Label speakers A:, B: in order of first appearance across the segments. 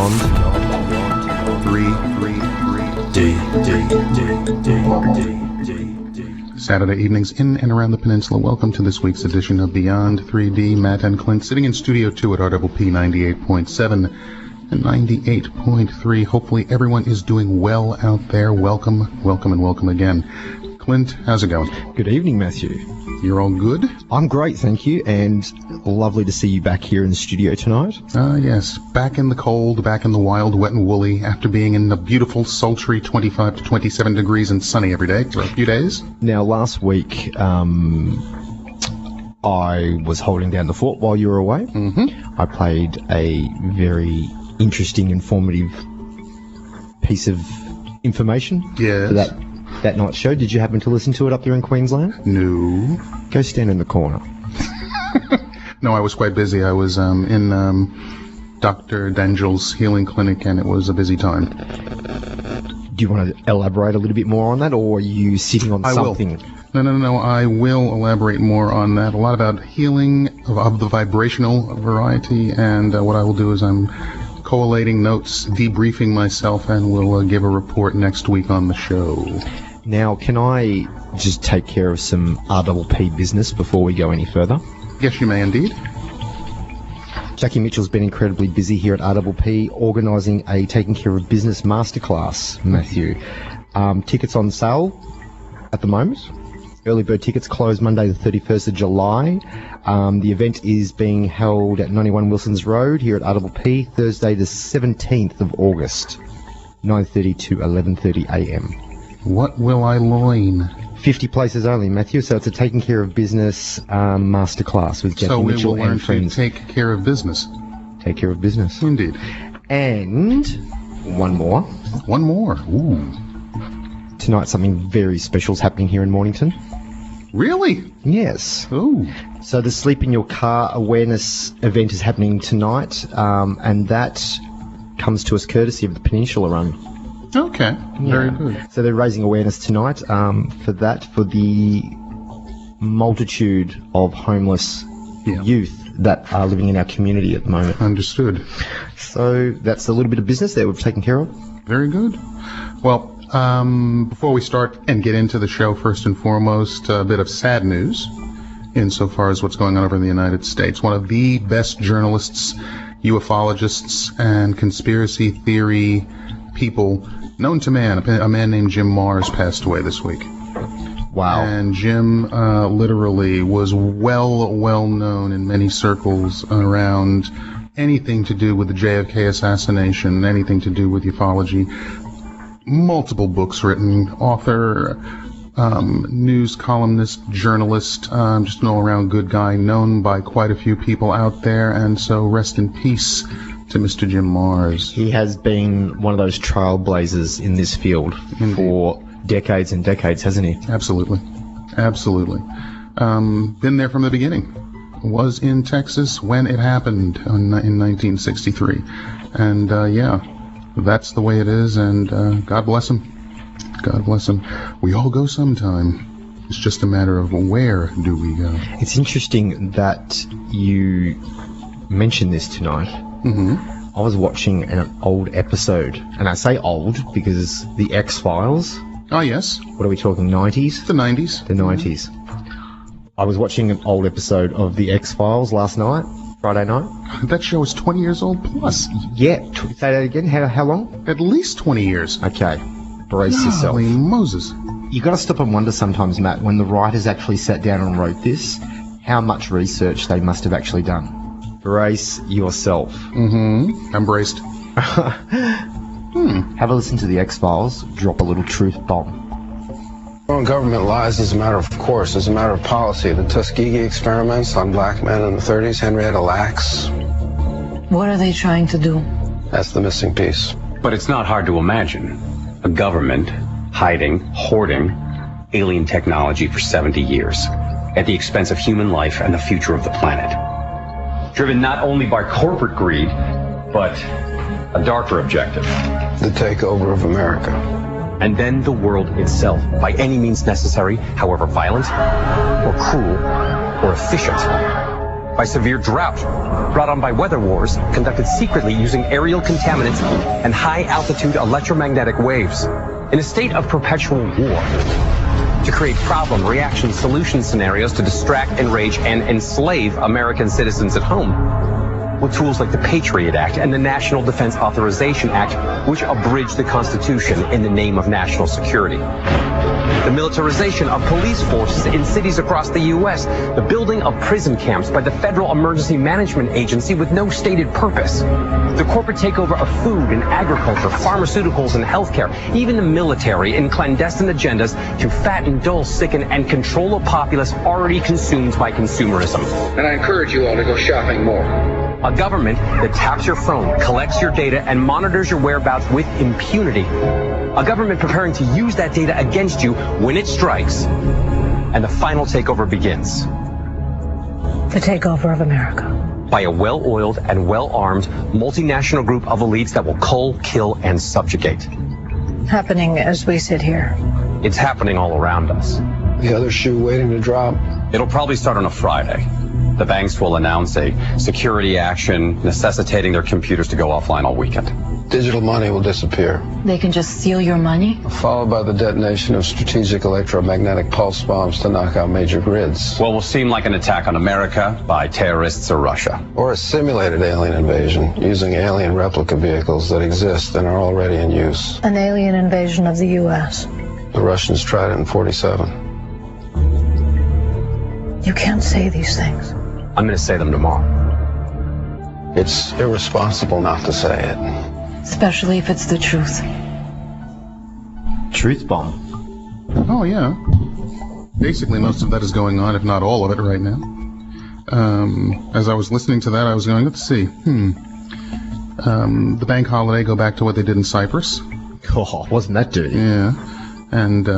A: Beyond 3D.
B: Saturday evenings in and around the peninsula. Welcome to this week's edition of Beyond 3D. Matt and Clint sitting in Studio 2 at RWP 98.7 and 98.3. Hopefully everyone is doing well out there. Welcome, welcome, and welcome again. Clint, how's it going?
A: Good evening, Matthew.
B: You're all good?
A: I'm great, thank you, and lovely to see you back here in the studio tonight.
B: Yes. Back in the cold, back in the wild, wet and woolly, after being in the beautiful, sultry 25 to 27 degrees and sunny every day for a few days.
A: Now, last week, I was holding down the fort while you were away.
B: Mm-hmm.
A: I played a very interesting, informative piece of information
B: Yes.
A: for that night's show. Did you happen to listen to it up there in Queensland?
B: No.
A: Go stand in the corner.
B: No, I was quite busy. I was in Dr. Dangel's healing clinic, and it was a busy time.
A: Do you want to elaborate a little bit more on that, or are you sitting on something?
B: No. I will elaborate more on that. A lot about healing of the vibrational variety, and what I will do is I'm collating notes, debriefing myself, and we'll give a report next week on the show.
A: Now, can I just take care of some RPP business before we go any further?
B: Yes, you may indeed.
A: Jacki Mitchell's been incredibly busy here at RPP organising a Taking Care of Business Masterclass, Matthew. Tickets on sale at the moment. Early bird tickets close Monday the 31st of July. The event is being held at 91 Wilsons Road here at RPP Thursday the 17th of August, 9:30 to 11:30 a.m.
B: What will I loin?
A: 50 places only, Matthew, so it's a Taking Care of Business masterclass with Jacki Mitchell
B: we will learn
A: and friends.
B: to take care of business.
A: Take care of business.
B: Indeed.
A: And one more.
B: One more. Ooh.
A: Tonight something very special is happening here in Mornington.
B: Really?
A: Yes.
B: Ooh.
A: So the Sleep in Your Car awareness event is happening tonight, and that comes to us courtesy of the Peninsula Run.
B: Okay. Very good.
A: So they're raising awareness tonight for the multitude of homeless youth that are living in our community at the moment.
B: Understood.
A: So that's a little bit of business that we've taken care of.
B: Very good. Well, before we start and get into the show, first and foremost, a bit of sad news insofar as what's going on over in the United States. One of the best journalists, ufologists, and conspiracy theory people known to man, a man named Jim Mars, passed away this week.
A: Wow.
B: And Jim literally was well known in many circles around anything to do with the JFK assassination, anything to do with ufology. Multiple books written, author, news columnist, journalist, just an all-around good guy, known by quite a few people out there, and so rest in peace to Mr. Jim Mars.
A: He has been one of those trailblazers in this field for decades and decades, hasn't he?
B: Absolutely. Absolutely. Been there from the beginning. Was in Texas when it happened in 1963. And, that's the way it is, and God bless him. God bless him. We all go sometime. It's just a matter of where do we go.
A: It's interesting that you mentioned this tonight.
B: Mm-hmm.
A: I was watching an old episode, and I say old because the X-Files.
B: Oh, yes.
A: What are we talking, 90s?
B: The 90s.
A: The 90s. I was watching an old episode of the X-Files last night, Friday night.
B: That show is 20 years old plus.
A: Yeah, say that again. How long?
B: At least 20 years.
A: Okay, brace yourself.
B: Holy Moses.
A: You got to stop and wonder sometimes, Matt, when the writers actually sat down and wrote this, how much research they must have actually done. Brace yourself.
B: Mm-hmm. I'm braced.
A: Have a listen to the X-Files. Drop a little truth bomb.
C: Well, government lies as a matter of course, as a matter of policy. The Tuskegee experiments on black men in the 30s, Henrietta Lacks.
D: What are they trying to do?
C: That's the missing piece.
E: But it's not hard to imagine. A government hiding, hoarding alien technology for 70 years at the expense of human life and the future of the planet. Driven not only by corporate greed, but a darker objective.
C: The takeover of America.
E: And then the world itself, by any means necessary, however violent, or cruel, or efficient, by severe drought, brought on by weather wars conducted secretly using aerial contaminants and high-altitude electromagnetic waves, in a state of perpetual war, to create problem, reaction, solution scenarios to distract, enrage, and enslave American citizens at home, with tools like the Patriot Act and the National Defense Authorization Act, which abridge the Constitution in the name of national security. The militarization of police forces in cities across the U.S., the building of prison camps by the Federal Emergency Management Agency with no stated purpose, the corporate takeover of food and agriculture, pharmaceuticals and healthcare, even the military in clandestine agendas to fatten, dull, sicken, and control a populace already consumed by consumerism.
F: And I encourage you all to go shopping more.
E: A government that taps your phone, collects your data, and monitors your whereabouts with impunity. A government preparing to use that data against you when it strikes. And the final takeover begins.
D: The takeover of America.
E: By a well-oiled and well-armed multinational group of elites that will cull, kill, and subjugate.
D: Happening as we sit here.
E: It's happening all around us.
C: The other shoe waiting to drop.
E: It'll probably start on a Friday. The banks will announce a security action necessitating their computers to go offline all weekend.
C: Digital money will disappear.
D: They can just steal your money?
C: Followed by the detonation of strategic electromagnetic pulse bombs to knock out major grids.
E: What will seem like an attack on America by terrorists or Russia.
C: Or a simulated alien invasion using alien replica vehicles that exist and are already in use.
D: An alien invasion of the U.S.
C: The Russians tried it in '47.
D: You can't say these things.
E: I'm going to say them tomorrow.
C: It's irresponsible not to say it.
D: Especially if it's the truth.
A: Truth bomb.
B: Oh, yeah. Basically, most of that is going on, if not all of it, right now. As I was listening to that, I was going, let's see. The bank holiday, go back to what they did in Cyprus.
A: Oh, wasn't that dirty?
B: Yeah. And,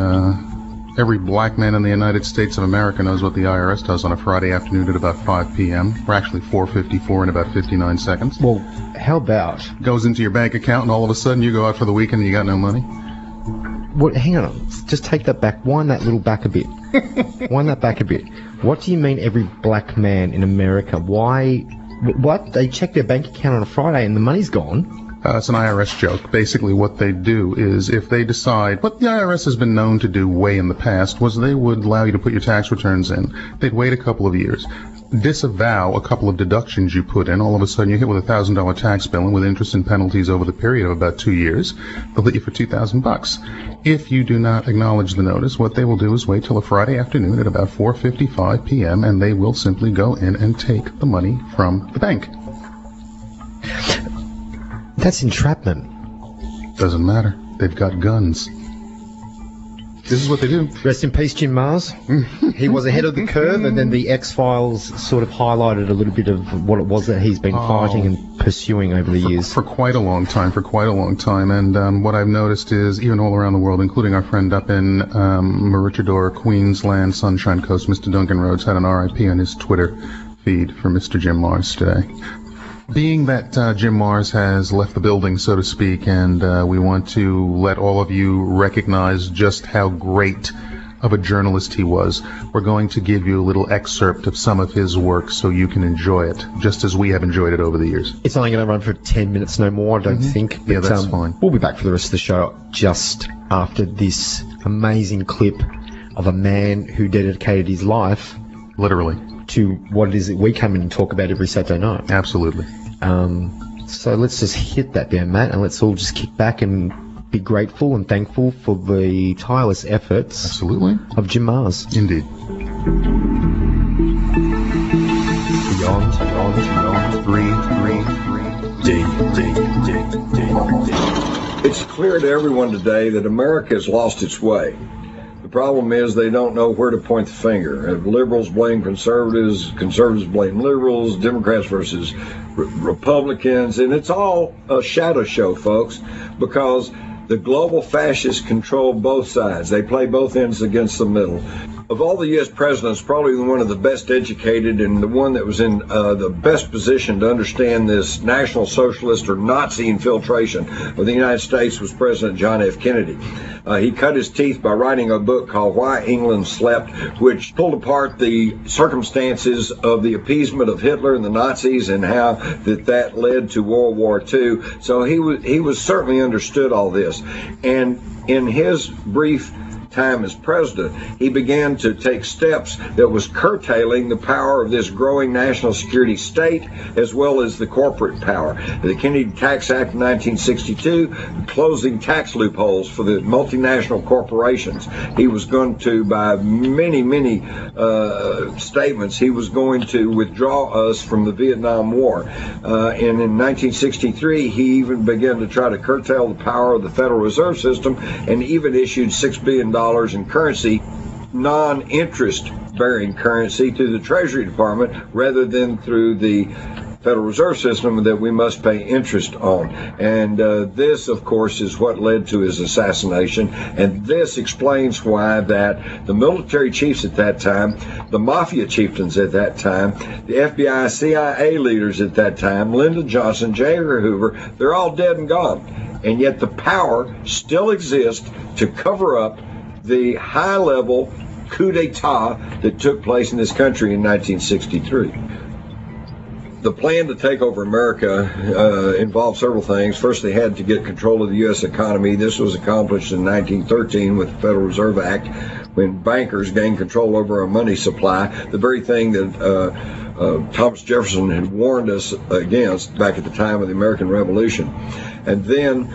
B: every black man in the United States of America knows what the IRS does on a Friday afternoon at about 5 p.m. Or actually 4:54 in about 59 seconds.
A: Well, how about...
B: Goes into your bank account and all of a sudden you go out for the weekend and you got no money.
A: What? Hang on. Just take that back. Wind that little back a bit. Wind that back a bit. What do you mean every black man in America? Why... What? They check their bank account on a Friday and the money's gone?
B: It's an IRS joke. Basically what they do is if they decide, what the IRS has been known to do way in the past was they would allow you to put your tax returns in. They'd wait a couple of years, disavow a couple of deductions you put in. All of a sudden you hit with a $1,000 tax bill, and with interest and penalties over the period of about 2 years, they'll hit you for $2,000. If you do not acknowledge the notice, what they will do is wait till a Friday afternoon at about 4:55 p.m. and they will simply go in and take the money from the bank.
A: That's entrapment.
B: Doesn't matter. They've got guns. This is what they do.
A: Rest in peace, Jim Mars. He was ahead of the curve, and then the X-Files sort of highlighted a little bit of what it was that he's been fighting and pursuing over the years.
B: For quite a long time, And what I've noticed is, even all around the world, including our friend up in Maroochydore, Queensland, Sunshine Coast, Mr. Duncan Rhodes, had an RIP on his Twitter feed for Mr. Jim Mars today. Being that Jim Mars has left the building, so to speak, and we want to let all of you recognize just how great of a journalist he was, we're going to give you a little excerpt of some of his work so you can enjoy it, just as we have enjoyed it over the years.
A: It's only going to run for 10 minutes, no more, I don't think. But,
B: yeah, that's fine.
A: We'll be back for the rest of the show just after this amazing clip of a man who dedicated his life...
B: Literally.
A: ...to what it is that we come in and talk about every Saturday night.
B: Absolutely.
A: So let's just hit that there, Matt, and let's all just kick back and be grateful and thankful for the tireless efforts of Jim Mars.
B: Indeed.
A: Beyond.
B: 3.
G: Ding. It's clear to everyone today that America has lost its way. The problem is they don't know where to point the finger. Liberals blame conservatives, conservatives blame liberals, Democrats versus Republicans, and it's all a shadow show, folks, because the global fascists control both sides. They play both ends against the middle. Of all the U.S. presidents, probably one of the best educated and the one that was in the best position to understand this National Socialist or Nazi infiltration of the United States was President John F. Kennedy. He cut his teeth by writing a book called Why England Slept, which pulled apart the circumstances of the appeasement of Hitler and the Nazis and how that led to World War II. So he was certainly understood all this. And in his brief time as president, he began to take steps that was curtailing the power of this growing national security state as well as the corporate power. The Kennedy Tax Act of 1962, closing tax loopholes for the multinational corporations. He was going to, by many statements, he was going to withdraw us from the Vietnam War. And in 1963, he even began to try to curtail the power of the Federal Reserve System and even issued $6 billion in currency, non-interest bearing currency, through the Treasury Department rather than through the Federal Reserve System that we must pay interest on. And this, of course, is what led to his assassination. And this explains why that the military chiefs at that time, the mafia chieftains at that time, the FBI, CIA leaders at that time, Lyndon Johnson, J. Edgar Hoover, they're all dead and gone. And yet the power still exists to cover up the high-level coup d'etat that took place in this country in 1963. The plan to take over America involved several things. First, they had to get control of the U.S. economy. This was accomplished in 1913 with the Federal Reserve Act, when bankers gained control over our money supply, the very thing that Thomas Jefferson had warned us against back at the time of the American Revolution. And then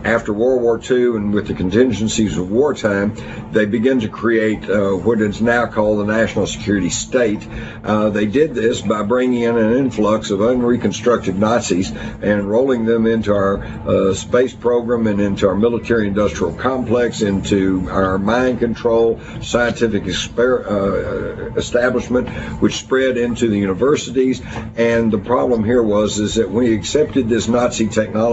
G: after World War II and with the contingencies of wartime, they began to create what is now called the National Security State. They did this by bringing in an influx of unreconstructed Nazis and rolling them into our space program and into our military-industrial complex, into our mind control, scientific establishment, which spread into the universities. And the problem here is that when we accepted this Nazi technology,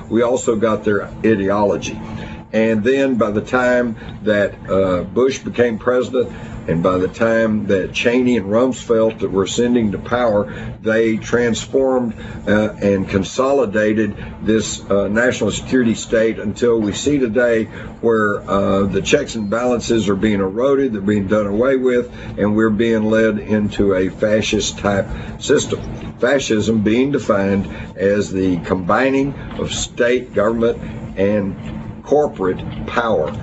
G: we also got their ideology. And then by the time that Bush became president, and by the time that Cheney and Rumsfeld that were ascending to power, they transformed and consolidated this national security state until we see today where the checks and balances are being eroded, they're being done away with, and we're being led into a fascist type system. Fascism being defined as the combining of state, government, and corporate power.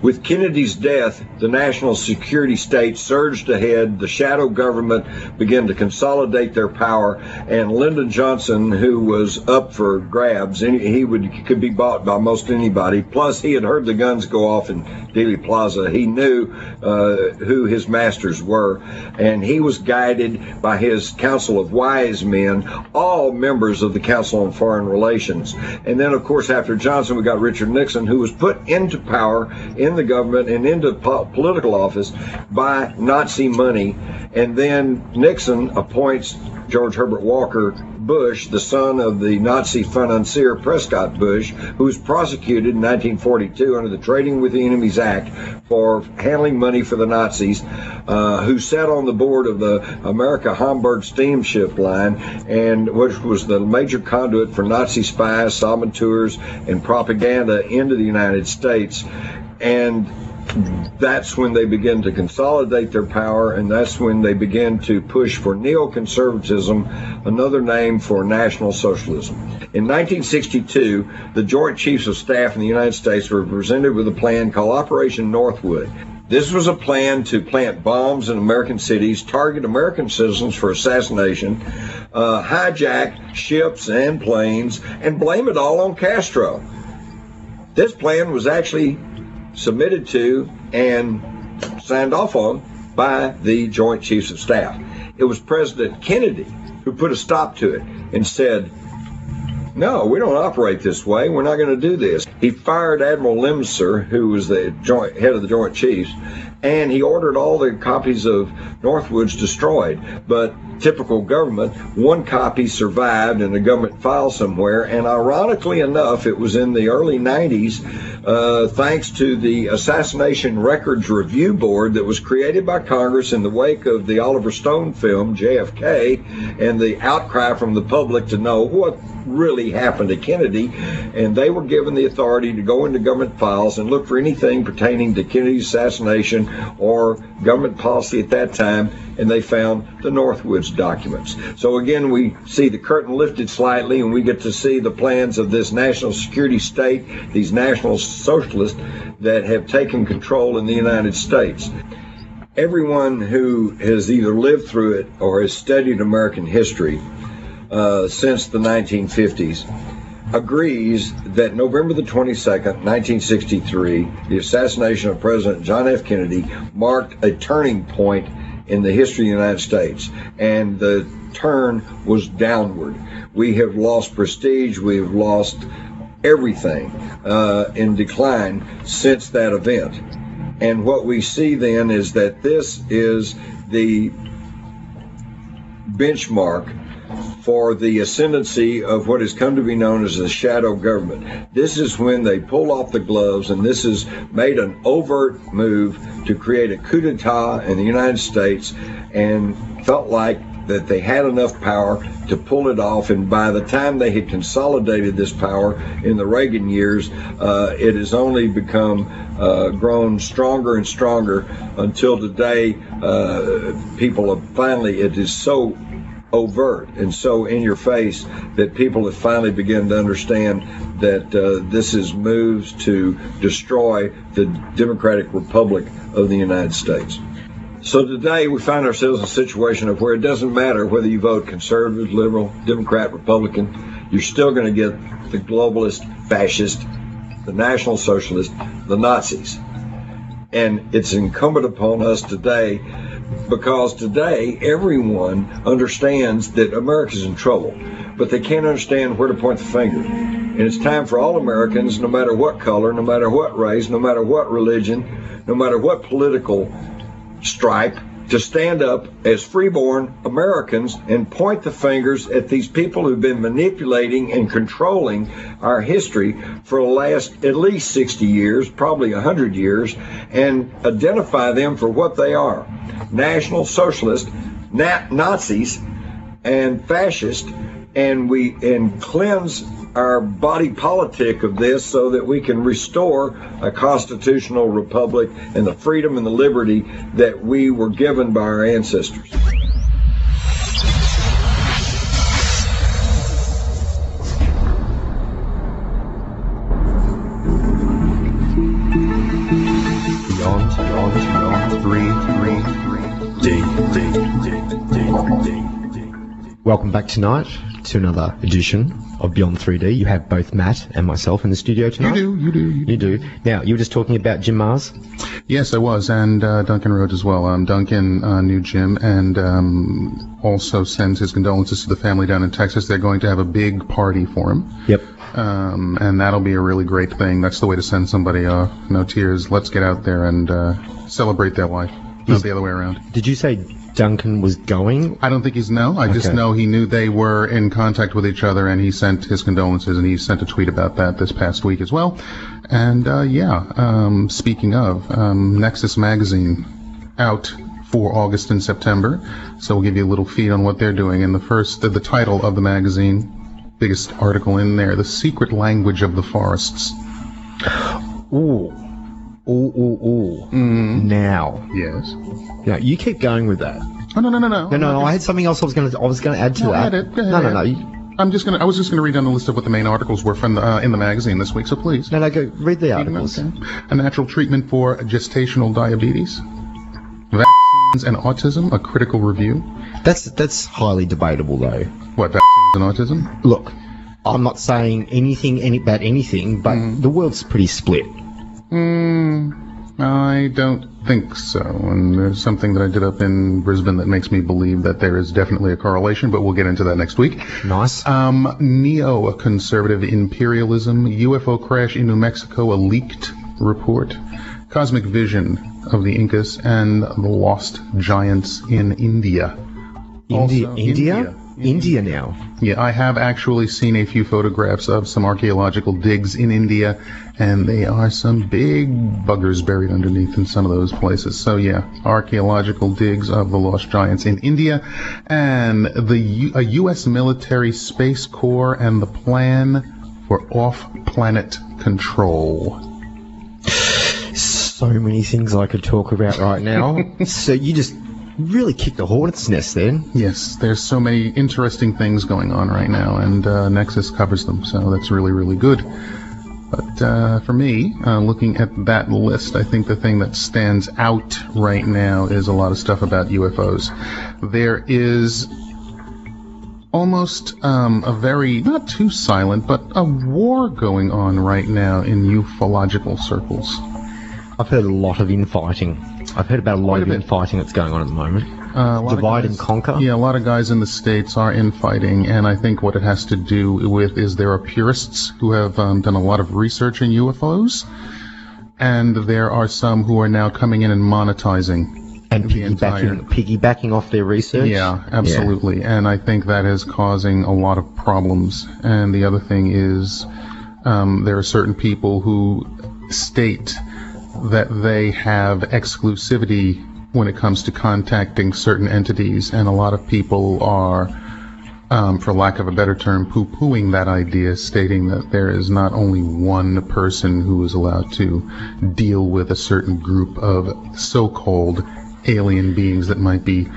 G: With Kennedy's death, the national security state surged ahead, the shadow government began to consolidate their power, and Lyndon Johnson, who was up for grabs, could be bought by most anybody, plus he had heard the guns go off in Dealey Plaza. He knew who his masters were, and he was guided by his council of wise men, all members of the Council on Foreign Relations. And then, of course, after Johnson, we got Richard Nixon, who was put into power in the government and into political office by Nazi money. And then Nixon appoints George Herbert Walker Bush, the son of the Nazi financier Prescott Bush, who was prosecuted in 1942 under the Trading with the Enemies Act for handling money for the Nazis, who sat on the board of the America-Hamburg steamship line, and which was the major conduit for Nazi spies, saboteurs, and propaganda into the United States. And that's when they began to consolidate their power, and that's when they began to push for neoconservatism, another name for National Socialism. In 1962, the Joint Chiefs of Staff in the United States were presented with a plan called Operation Northwood. This was a plan to plant bombs in American cities, target American citizens for assassination, hijack ships and planes, and blame it all on Castro. This plan was actually submitted to and signed off on by the Joint Chiefs of Staff. It was President Kennedy who put a stop to it and said, no, we don't operate this way. We're not going to do this. He fired Admiral Lemser, who was the head of the Joint Chiefs, and he ordered all the copies of Northwoods destroyed. But typical government, one copy survived in a government file somewhere, and ironically enough, it was in the early 90s, thanks to the Assassination Records Review Board that was created by Congress in the wake of the Oliver Stone film, JFK, and the outcry from the public to know what really happened to Kennedy, and they were given the authority to go into government files and look for anything pertaining to Kennedy's assassination or government policy at that time, and they found the Northwoods documents. So again, we see the curtain lifted slightly, and we get to see the plans of this national security state, these national socialists that have taken control in the United States. Everyone who has either lived through it or has studied American history since the 1950s agrees that November the 22nd, 1963, the assassination of President John F. Kennedy marked a turning point in the history of the United States, and the turn was downward. We have lost prestige, we have lost everything in decline since that event. And what we see then is that this is the benchmark for the ascendancy of what has come to be known as the shadow government. This is when they pull off the gloves, and this has made an overt move to create a coup d'etat in the United States, and felt like that they had enough power to pull it off. And by the time they had consolidated this power in the Reagan years, it has only become grown stronger and stronger until today. People have finally, it is so overt and so in your face that people have finally begun to understand that this is moves to destroy the Democratic Republic of the United States. So today we find ourselves in a situation of where it doesn't matter whether you vote conservative, liberal, Democrat, Republican, you're still going to get the globalist, fascist, the National Socialist, the Nazis. And it's incumbent upon us today, because today everyone understands that America's in trouble, but they can't understand where to point the finger. And it's time for all Americans, no matter what color, no matter what race, no matter what religion, no matter what political stripe, to stand up as freeborn Americans and point the fingers at these people who've been manipulating and controlling our history for the last at least 60 years, probably 100 years, and identify them for what they are: National Socialists, Nazis, and fascists, and cleanse our body politic of this so that we can restore a constitutional republic and the freedom and the liberty that we were given by our ancestors.
A: Welcome back tonight to another edition of Beyond 3D. You have both Matt and myself in the studio tonight.
B: You do.
A: Now, you were just talking about Jim Mars?
B: Yes, I was, and Duncan Rhodes as well. Duncan knew Jim, and also sends his condolences to the family down in Texas. They're going to have a big party for him.
A: Yep.
B: And that'll be a really great thing. That's the way to send somebody off. No tears. Let's get out there and celebrate their life. Not the other way around.
A: Did you say Duncan was going?
B: I don't think he's I just know he knew they were in contact with each other, and he sent his condolences, and he sent a tweet about that this past week as well. And speaking of, Nexus magazine out for August and September, so we'll give you a little feed on what they're doing. And the title of the magazine, biggest article in there, The Secret Language of the Forests.
A: Ooh. Now.
B: Yes.
A: Yeah, you keep going with that.
B: Oh, no.
A: No. I had something else I was going to add to that.
B: Add it.
A: No.
B: I was just gonna read down the list of what the main articles were from in the magazine this week. So please.
A: No, go read the articles.
B: Okay. A natural treatment for gestational diabetes, vaccines and autism, a critical review.
A: That's highly debatable, though.
B: What, vaccines and autism?
A: Look, I'm not saying anything about anything, but the world's pretty split.
B: I don't think so. And there's something that I did up in Brisbane that makes me believe that there is definitely a correlation, but we'll get into that next week.
A: Nice.
B: Neo-conservative imperialism, UFO crash in New Mexico, a leaked report. cosmic vision of the Incas and the lost giants in India.
A: India now.
B: Yeah, I have actually seen a few photographs of some archaeological digs in India, and they are some big buggers buried underneath in some of those places. So yeah, archaeological digs of the lost giants in India, and a U.S. military space corps and the plan for off-planet control.
A: So many things I could talk about right now. So you just really kicked the hornet's nest then.
B: Yes, there's so many interesting things going on right now, and Nexus covers them, so that's really, really good. But for me, looking at that list, I think the thing that stands out right now is a lot of stuff about UFOs. There is almost a very, not too silent, but a war going on right now in ufological circles. I've
A: heard a lot of infighting. I've heard about a lot of infighting that's going on at the moment. Divide and conquer.
B: Yeah, a lot of guys in the States are infighting, and I think what it has to do with is there are purists who have done a lot of research in UFOs, and there are some who are now coming in and monetizing.
A: And piggybacking off their research?
B: Yeah, absolutely. Yeah. And I think that is causing a lot of problems. And the other thing is there are certain people who state that they have exclusivity when it comes to contacting certain entities, and a lot of people are, for lack of a better term, poo-pooing that idea, stating that there is not only one person who is allowed to deal with a certain group of so-called alien beings that might be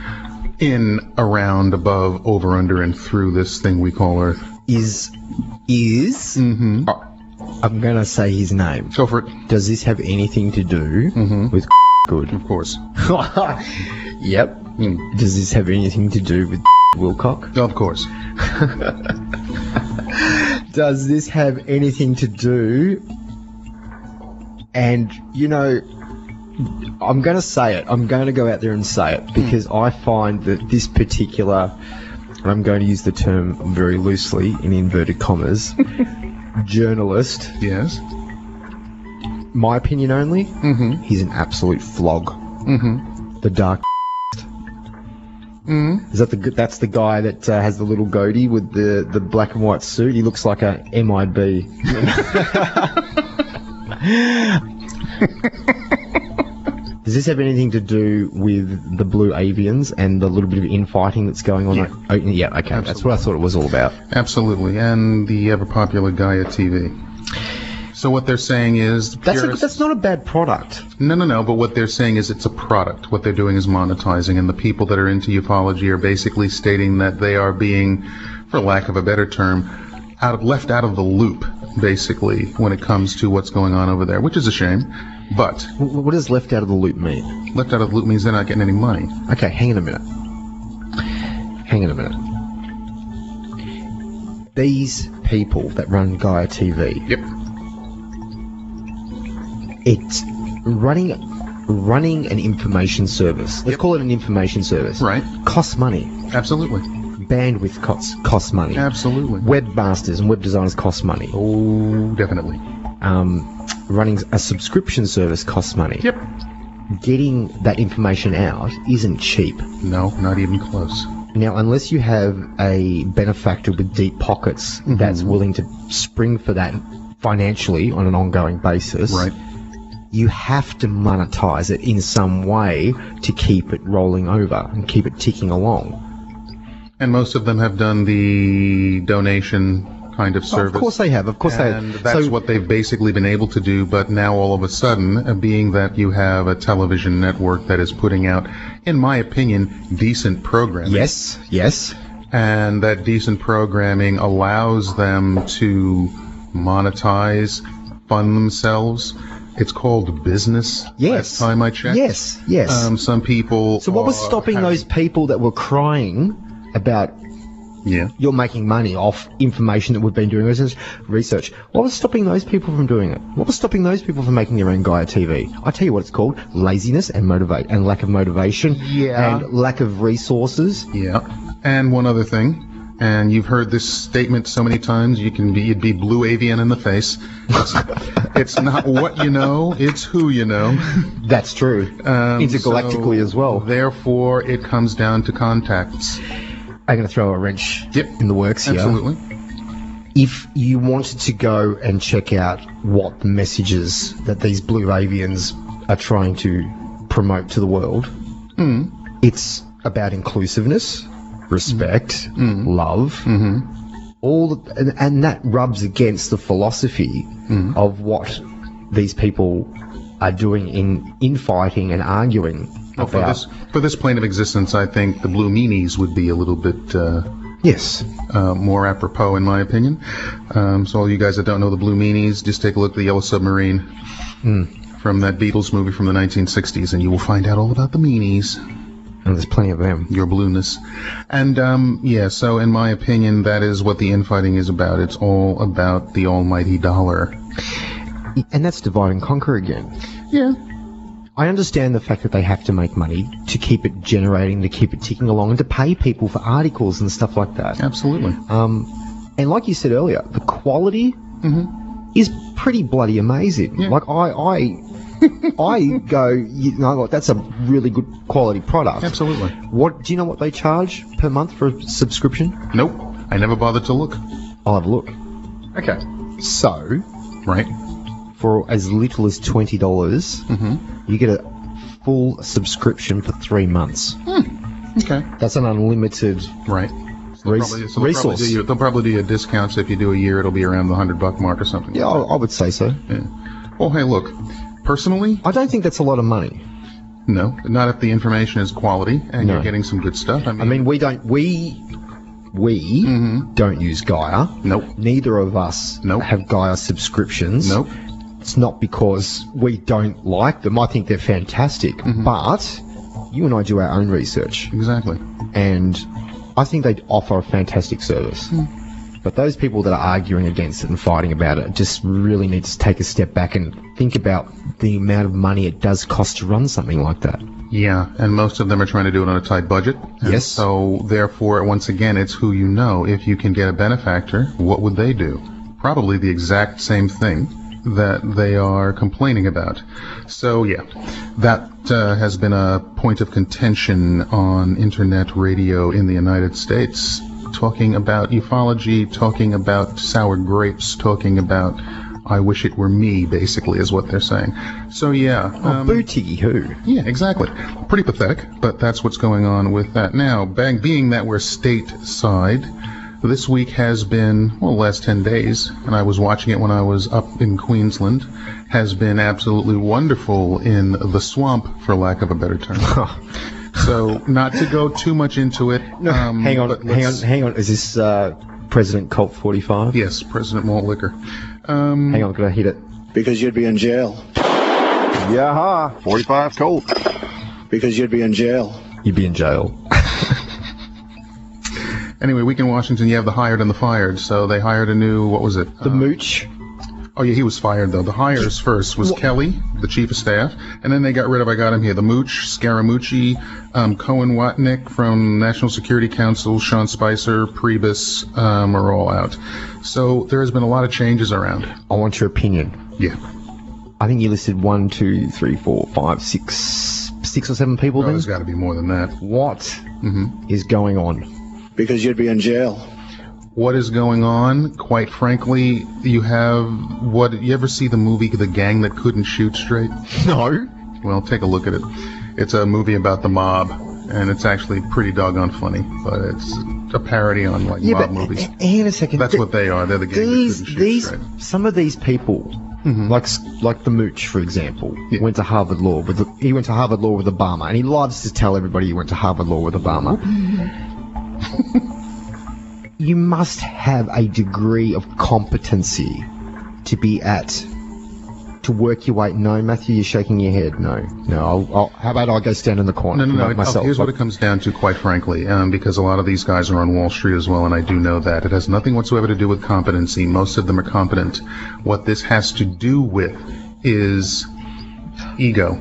B: in, around, above, over, under, and through this thing we call Earth.
A: Mm-hmm. I'm going to say his name.
B: Go for it.
A: Does this have anything to do with good?
B: Of course.
A: Yep. Does this have anything to do with Wilcock?
B: Of course.
A: Does this have anything to do... And, you know, I'm going to say it. I'm going to go out there and say it, because I find that this particular... And I'm going to use the term very loosely, in inverted commas... journalist.
B: Yes.
A: My opinion only. He's an absolute flog. The dark. Is that that's the guy that has the little goatee with the black and white suit? He looks like a MIB. Does this have anything to do with the blue avians and the little bit of infighting that's going on?
B: Yeah,
A: okay. Absolutely. That's what I thought it was all about.
B: Absolutely, and the ever-popular Gaia TV. So what they're saying is...
A: That's not a bad product.
B: No, but what they're saying is it's a product. What they're doing is monetizing, and the people that are into ufology are basically stating that they are being, for lack of a better term, left out of the loop, basically, when it comes to what's going on over there, which is a shame. But
A: what does left out of the loop mean?
B: Left out of the loop means they're not getting any money.
A: Okay, hang on a minute. These people that run Gaia TV.
B: Yep.
A: It's running an information service. Let's call it an information service.
B: Right.
A: Costs money.
B: Absolutely.
A: Bandwidth costs money.
B: Absolutely.
A: Webmasters and web designers cost money.
B: Oh, definitely.
A: Running a subscription service costs money.
B: Yep.
A: Getting that information out isn't cheap.
B: No, not even close.
A: Now, unless you have a benefactor with deep pockets that's willing to spring for that financially on an ongoing basis,
B: right,
A: you have to monetize it in some way to keep it rolling over and keep it ticking along.
B: And most of them have done the donation kind of service.
A: Of course they have.
B: And that's what they've basically been able to do. But now all of a sudden, being that you have a television network that is putting out, in my opinion, decent programming.
A: Yes.
B: And that decent programming allows them to monetize, fund themselves. It's called business.
A: Yes.
B: Last time I checked.
A: Yes.
B: Some people.
A: So what was stopping those people that were crying about?
B: Yeah.
A: You're making money off information that we've been doing research. What was stopping those people from doing it? What was stopping those people from making their own Gaia TV? I tell you what it's called: laziness and lack of motivation.
B: Yeah.
A: And lack of resources.
B: Yeah. And one other thing, And you've heard this statement so many times, you'd be blue avian in the face. It's not what you know, it's who you know.
A: That's true. Intergalactically as well.
B: Therefore, it comes down to contacts.
A: I'm going to throw a wrench in the works here.
B: Absolutely.
A: If you wanted to go and check out what the messages that these blue avians are trying to promote to the world, it's about inclusiveness, respect, love, and that rubs against the philosophy of what these people are doing in infighting and arguing about.
B: For this plane of existence, I think the blue meanies would be a little bit more apropos, in my opinion. So all you guys that don't know the blue meanies, just take a look at the Yellow Submarine from that Beatles movie from the 1960s, and you will find out all about the meanies.
A: And there's plenty of them.
B: Your blueness. And, so in my opinion, that is what the infighting is about. It's all about the almighty dollar.
A: And that's divide and conquer again.
B: Yeah.
A: I understand the fact that they have to make money to keep it generating, to keep it ticking along, and to pay people for articles and stuff like that.
B: Absolutely.
A: And like you said earlier, the quality is pretty bloody amazing.
B: Yeah.
A: Like, I go, that's a really good quality product.
B: Absolutely.
A: Do you know what they charge per month for a subscription?
B: Nope. I never bothered to look.
A: I'll have a look.
B: Okay.
A: So,
B: right,
A: for as little as $20, you get a full subscription for 3 months.
B: Okay.
A: That's an unlimited resource.
B: They'll probably do you a discount, so if you do a year, it'll be around the $100 mark or something.
A: Yeah, I would say so.
B: Yeah. Well, hey, look. Personally,
A: I don't think that's a lot of money.
B: No, not if the information is quality and you're getting some good stuff. I mean we don't use Gaia.
A: Nope. Neither of us have Gaia subscriptions.
B: Nope.
A: It's not because we don't like them. I think they're fantastic. But you and I do our own research.
B: Exactly.
A: And I think they offer a fantastic service. But those people that are arguing against it and fighting about it just really need to take a step back and think about the amount of money it does cost to run something like that.
B: Yeah, and most of them are trying to do it on a tight budget.
A: Yes.
B: So, therefore, once again, it's who you know. If you can get a benefactor, what would they do? Probably the exact same thing that they are complaining about. So, yeah, that has been a point of contention on internet radio in the United States. Talking about ufology, talking about sour grapes, talking about I wish it were me, basically, is what they're saying. So, yeah.
A: Booty who?
B: Yeah, exactly. Pretty pathetic, but that's what's going on with that. Now, being that we're stateside, this week has been, the last 10 days, and I was watching it when I was up in Queensland, has been absolutely wonderful in the swamp, for lack of a better term. So, not to go too much into it.
A: No, hang on. Is this President Colt 45?
B: Yes, President Malt Liquor.
A: Hang on, could I hit it?
H: Because you'd be in jail.
I: Yeah, 45 Colt.
H: Because you'd be in jail.
A: You'd be in jail.
B: Anyway, week in Washington, you have the hired and the fired. So they hired a new, what was it?
A: The Mooch.
B: Oh, yeah, he was fired, though. The hires first was Kelly, the chief of staff, and then they got rid of, I got him here, the Mooch, Scaramucci, Cohen Watnick from National Security Council, Sean Spicer, Priebus are all out. So there has been a lot of changes around.
A: I want your opinion.
B: Yeah.
A: I think you listed 6 or 7 people then?
B: There's got to be more than that.
A: What is going on?
H: Because you'd be in jail.
B: What is going on? Quite frankly, you ever see the movie The Gang That Couldn't Shoot Straight?
A: No.
B: Well, take a look at it. It's a movie about the mob, and it's actually pretty doggone funny, but it's a parody on mob movies.
A: Hang on a second.
B: That's what they are. They're the gang that couldn't shoot straight.
A: Some of these people, like the Mooch, for example, went to Harvard Law he went to Harvard Law with Obama, and he loves to tell everybody he went to Harvard Law with Obama. You must have a degree of competency to work your way. No, Matthew, you're shaking your head. No. How about I go stand in the corner?
B: No.
A: Myself.
B: Here's what it comes down to, quite frankly, because a lot of these guys are on Wall Street as well, and I do know that. It has nothing whatsoever to do with competency. Most of them are competent. What this has to do with is ego.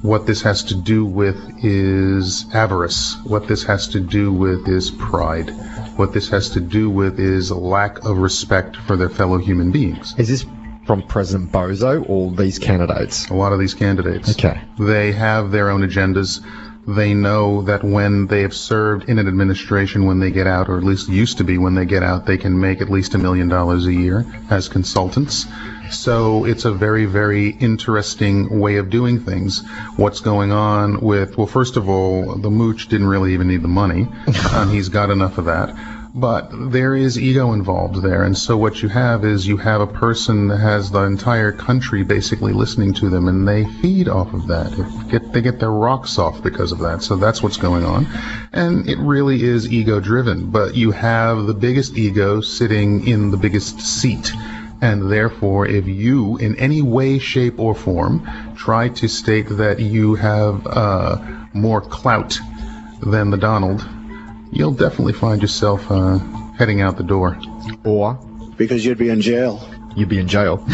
B: What this has to do with is avarice. What this has to do with is pride. What this has to do with is a lack of respect for their fellow human beings.
A: Is this from President Bozo or these candidates?
B: A lot of these candidates.
A: Okay.
B: They have their own agendas. They know that when they have served in an administration, when they get out, or at least used to be when they get out, they can make at least $1 million a year as consultants. So it's a very, very interesting way of doing things. What's going on with, well, first of all, the mooch didn't really even need the money. He's got enough of that. But there is ego involved there, and so what you have is you have a person that has the entire country basically listening to them, and they feed off of that. They get their rocks off because of that, so that's what's going on. And it really is ego-driven, but you have the biggest ego sitting in the biggest seat. And therefore, if you, in any way, shape, or form, try to state that you have more clout than the Donald, you'll definitely find yourself heading out the door.
A: Or
H: because you'd be in jail.
A: You'd be in jail.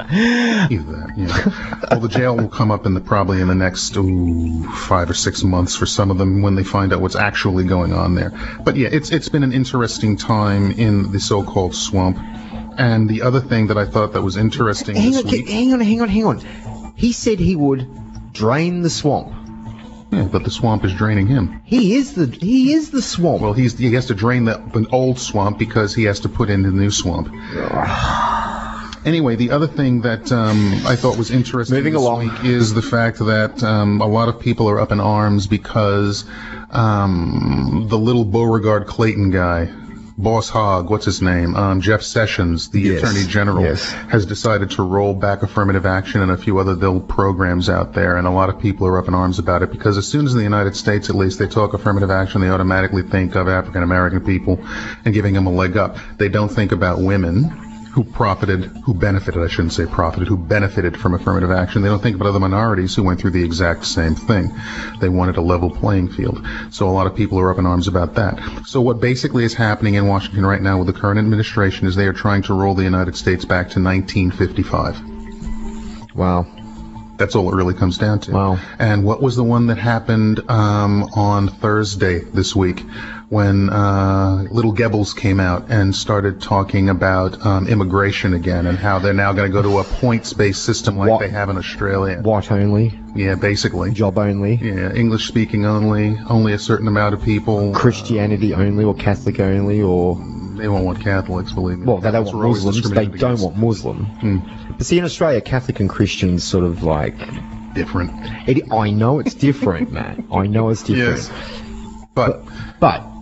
B: Either that, yeah. Well, the jail will come up probably in the next 5 or 6 months for some of them when they find out what's actually going on there. But yeah, it's been an interesting time in the so-called swamp. And the other thing that I thought that was interesting this week...
A: Hang on. He said he would drain the swamp.
B: Yeah, but the swamp is draining him.
A: He is the swamp.
B: Well, he has to drain the old swamp because he has to put in the new swamp. Anyway, the other thing that I thought was interesting this week is the fact that a lot of people are up in arms because the little Beauregard Clayton guy, Boss Hogg, what's his name? Jeff Sessions, the Attorney General, has decided to roll back affirmative action and a few other little programs out there, and a lot of people are up in arms about it because as soon as in the United States, at least, they talk affirmative action, they automatically think of African American people and giving them a leg up. They don't think about women who benefited from affirmative action. They don't think about other minorities who went through the exact same thing. They wanted a level playing field. So a lot of people are up in arms about that. So what basically is happening in Washington right now with the current administration is they are trying to roll the United States back to 1955.
A: Wow.
B: That's all it really comes down to.
A: Wow.
B: And what was the one that happened on Thursday this week when little Goebbels came out and started talking about immigration again and how they're now going to go to a points-based system like they have in Australia.
A: White only.
B: Yeah, basically.
A: Job only.
B: Yeah, English speaking only a certain amount of people.
A: Christianity only or Catholic only or...
B: They won't want Catholics, believe me.
A: Well, they don't want Muslims. They don't want Muslim. But see, in Australia, Catholic and Christians sort of like...
B: different.
A: I know it's different, man. I know it's different.
B: Yes. But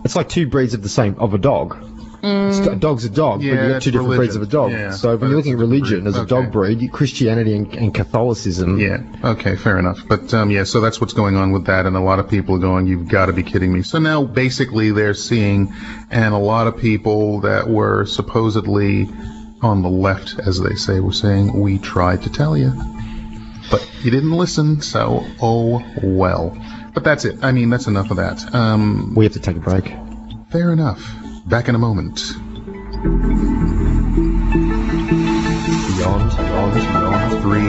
A: it's like two breeds of a dog. A dog's a dog, but you got two different breeds of a dog.
B: Yeah,
A: so if you're looking at religion as a dog breed, Christianity and Catholicism...
B: Yeah, okay, fair enough. But, so that's what's going on with that, and a lot of people are going, you've got to be kidding me. So now, basically, they're seeing, and a lot of people that were supposedly on the left, as they say, were saying, we tried to tell you. But you didn't listen, so oh well. But that's it. I mean, that's enough of that.
A: We have to take a break.
B: Fair enough. Back in a moment.
A: Beyond
B: 3.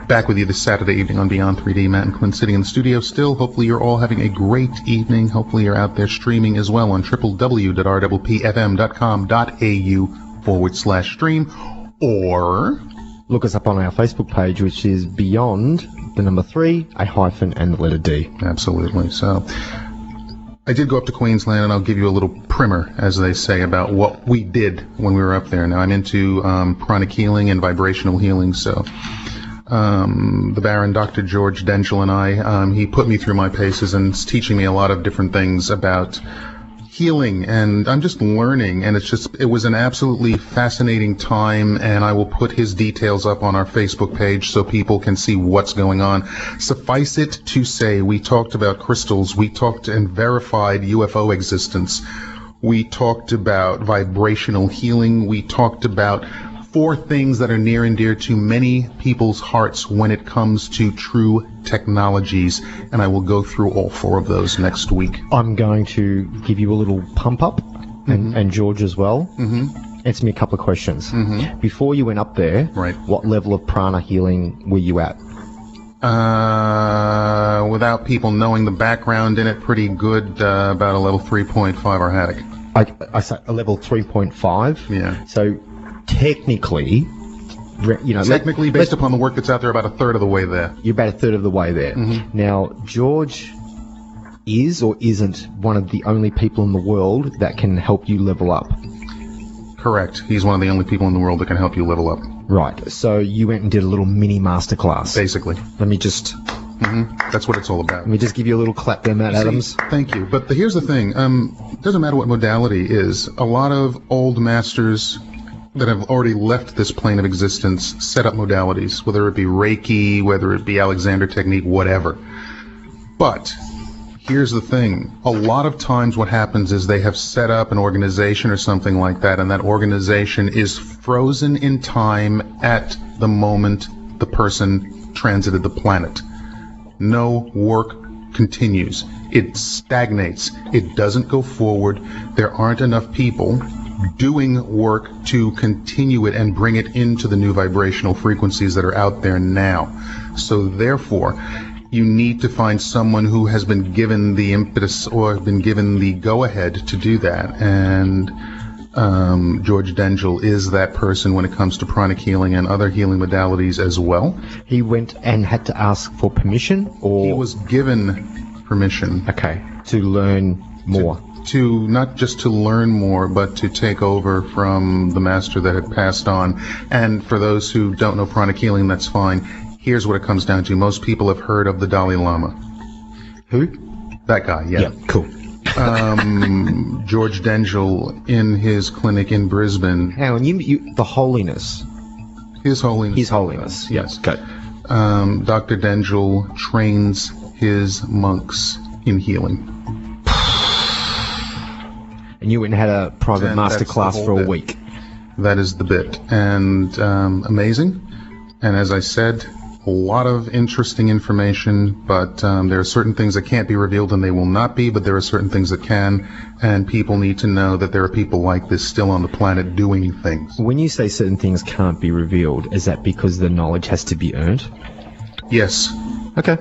B: Back with you this Saturday evening on Beyond 3D. Matt and Quinn sitting in the studio still. Hopefully you're all having a great evening. Hopefully you're out there streaming as well on www.rwpfm.com.au/stream, or
A: look us up on our Facebook page, which is Beyond 3, a hyphen, and the letter D.
B: Absolutely. So I did go up to Queensland, and I'll give you a little primer, as they say, about what we did when we were up there. Now, I'm into pranic healing and vibrational healing, so the Baron, Dr. George Dangel, and I, he put me through my paces and is teaching me a lot of different things about healing, and I'm just learning, and it was an absolutely fascinating time, and I will put his details up on our Facebook page so people can see what's going on. Suffice it to say, we talked about crystals, we talked and verified UFO existence, we talked about vibrational healing, we talked about 4 things that are near and dear to many people's hearts when it comes to true technologies, and I will go through all 4 of those next week.
A: I'm going to give you a little pump up, and George as well. Answer me a couple of questions. Before you went up there, what level of prana healing were you at?
B: Without people knowing the background in it, pretty good, about a level 3.5 Arhatic.
A: I say a level 3.5.
B: Yeah.
A: So technically,
B: Technically, based upon the work that's out there, about a third of the way there.
A: You're about a third of the way there.
B: Mm-hmm.
A: Now, George is or isn't one of the only people in the world that can help you level up.
B: Correct. He's one of the only people in the world that can help you level up.
A: Right. So you went and did a little mini masterclass.
B: Basically.
A: Let me just...
B: That's what it's all about.
A: Let me just give you a little clap there, Matt Adams.
B: Thank you. But here's the thing. It doesn't matter what modality is. A lot of old masters that have already left this plane of existence set up modalities, whether it be Reiki, whether it be Alexander Technique, whatever. But here's the thing. A lot of times what happens is they have set up an organization or something like that, and that organization is frozen in time at the moment the person transited the planet. No work continues. It stagnates. It doesn't go forward. There aren't enough people doing work to continue it and bring it into the new vibrational frequencies that are out there now. So therefore, you need to find someone who has been given the impetus or been given the go-ahead to do that. And George Dangel is that person when it comes to pranic healing and other healing modalities as well.
A: He went and had to ask for permission, or
B: he was given permission.
A: Okay, to learn more.
B: To not just to learn more, but to take over from the master that had passed on. And for those who don't know pranic healing, that's fine. Here's what it comes down to. Most people have heard of the Dalai Lama.
A: Who?
B: That guy, yeah.
A: Yeah, cool.
B: George Dangel in his clinic in Brisbane.
A: Hang on, you the holiness.
B: His Holiness.
A: His Holiness.
B: Yes.
A: Okay.
B: Dr. Dangel trains his monks in healing.
A: And you went and had a private masterclass for a week.
B: That is the bit. And amazing. And as I said, a lot of interesting information, but there are certain things that can't be revealed and they will not be, but there are certain things that can, and people need to know that there are people like this still on the planet doing things.
A: When you say certain things can't be revealed, is that because the knowledge has to be earned?
B: Yes.
A: Okay.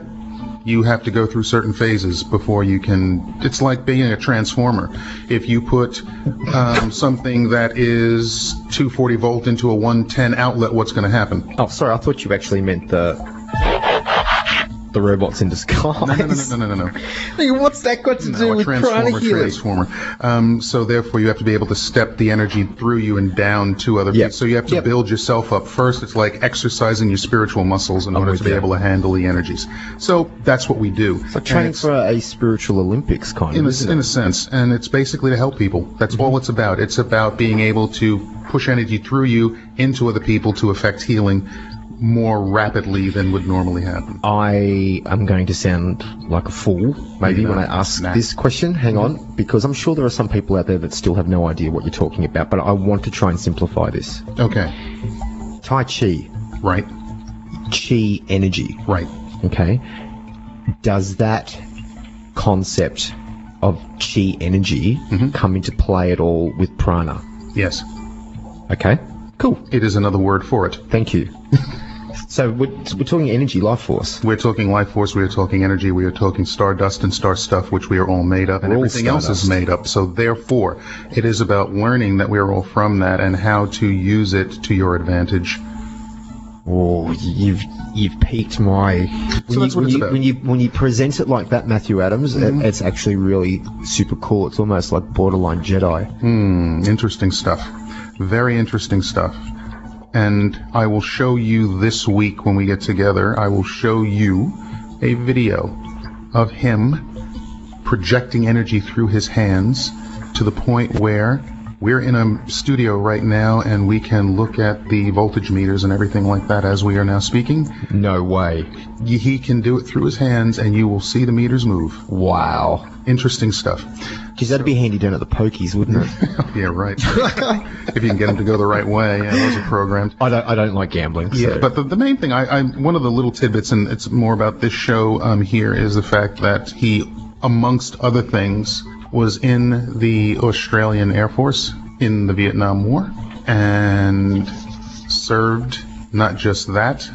B: You have to go through certain phases before you can... It's like being a transformer. If you put something that is 240 volt into a 110 outlet, what's going to happen?
A: Oh, sorry, I thought you actually meant the robots in disguise.
B: No.
A: What's that got to do with pranic healing?
B: Transformer. So therefore you have to be able to step the energy through you and down to other people. So you have to build yourself up. First, it's like exercising your spiritual muscles in order to be able to handle the energies. So that's what we do.
A: It's like training for a spiritual Olympics kind of, isn't it?
B: In a sense. And it's basically to help people. That's all it's about. It's about being able to push energy through you into other people to affect healing more rapidly than would normally happen.
A: I am going to sound like a fool, maybe, when I ask this question. Hang on, because I'm sure there are some people out there that still have no idea what you're talking about, but I want to try and simplify this.
B: Okay.
A: Tai Chi.
B: Right.
A: Chi energy.
B: Right.
A: Okay. Does that concept of Chi energy come into play at all with prana?
B: Yes.
A: Okay. Cool.
B: It is another word for it.
A: Thank you. So we're talking energy, life force.
B: We're talking life force, we are talking energy, we are talking stardust and star stuff, which we are all made up, and everything else is made up. So therefore, it is about learning that we are all from that and how to use it to your advantage.
A: Oh, you've piqued my...
B: So that's what it's about.
A: When you present it like that, Matthew Adams, it's actually really super cool. It's almost like borderline Jedi.
B: Interesting stuff. Very interesting stuff. And I will show you this week when we get together, I will show you a video of him projecting energy through his hands to the point where we're in a studio right now and we can look at the voltage meters and everything like that as we are now speaking.
A: No way.
B: He can do it through his hands and you will see the meters move.
A: Wow.
B: Interesting stuff.
A: Geez, that'd be handy down at the pokies, wouldn't it?
B: Yeah, right. If you can get them to go the right way. Yeah, those are programmed.
A: I don't like gambling.
B: Yeah,
A: so.
B: but the main thing, one of the little tidbits, and it's more about this show here, is the fact that he, amongst other things, was in the Australian Air Force in the Vietnam War and served not just that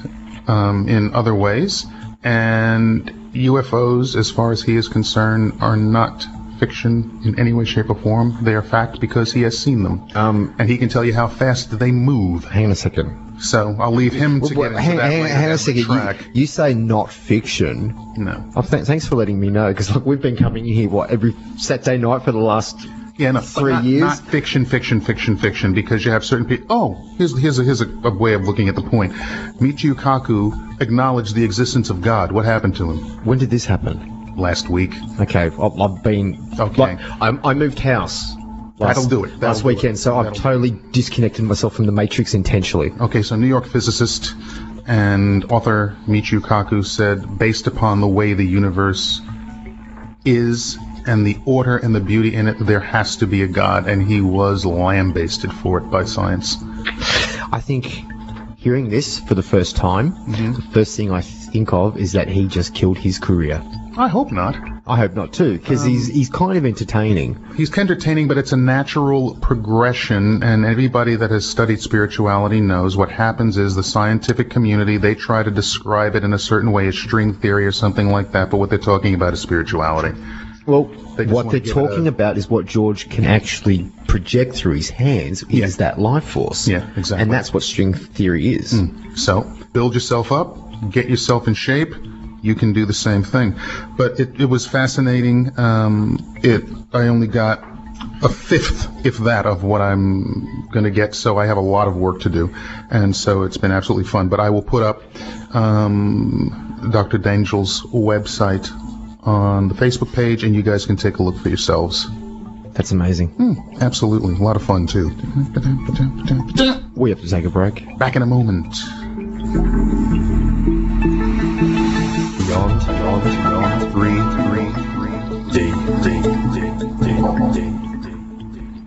B: in other ways, And UFOs, as far as he is concerned, are not fiction in any way, shape, or form. They are fact because he has seen them. And he can tell you how fast they move.
A: Hang on a second.
B: So I'll leave him to get into that later.
A: Hang on a second. You say not fiction.
B: No.
A: Oh, thanks for letting me know, because look, we've been coming in here, every Saturday night for the last 3 years?
B: Not fiction, because you have certain people... Oh, here's a way of looking at the point. Michio Kaku acknowledged the existence of God. What happened to him?
A: When did this happen?
B: Last week.
A: Okay, I've been...
B: Okay.
A: I moved house.
B: That'll do it.
A: Last weekend, so I've totally disconnected myself from the Matrix intentionally.
B: Okay, so New York physicist and author Michio Kaku said, based upon the way the universe is and the order and the beauty in it, there has to be a God, and he was lambasted for it by science.
A: I think hearing this for the first time, the first thing I think of is that he just killed his career.
B: I hope not.
A: I hope not too, because he's kind of entertaining.
B: He's entertaining, but it's a natural progression, and everybody that has studied spirituality knows what happens is the scientific community, they try to describe it in a certain way as string theory or something like that, but what they're talking about is spirituality.
A: Well, what they're talking about is what George can actually project through his hands is that life force.
B: Yeah, exactly.
A: And that's what string theory is.
B: So, build yourself up, get yourself in shape. You can do the same thing. But it was fascinating. I only got a fifth, if that, of what I'm going to get, so I have a lot of work to do. And so it's been absolutely fun. But I will put up Dr. Dangel's website on the Facebook page, and you guys can take a look for yourselves.
A: That's amazing.
B: Absolutely. A lot of fun, too.
A: We have to take a break.
B: Back in a moment. Beyond 3.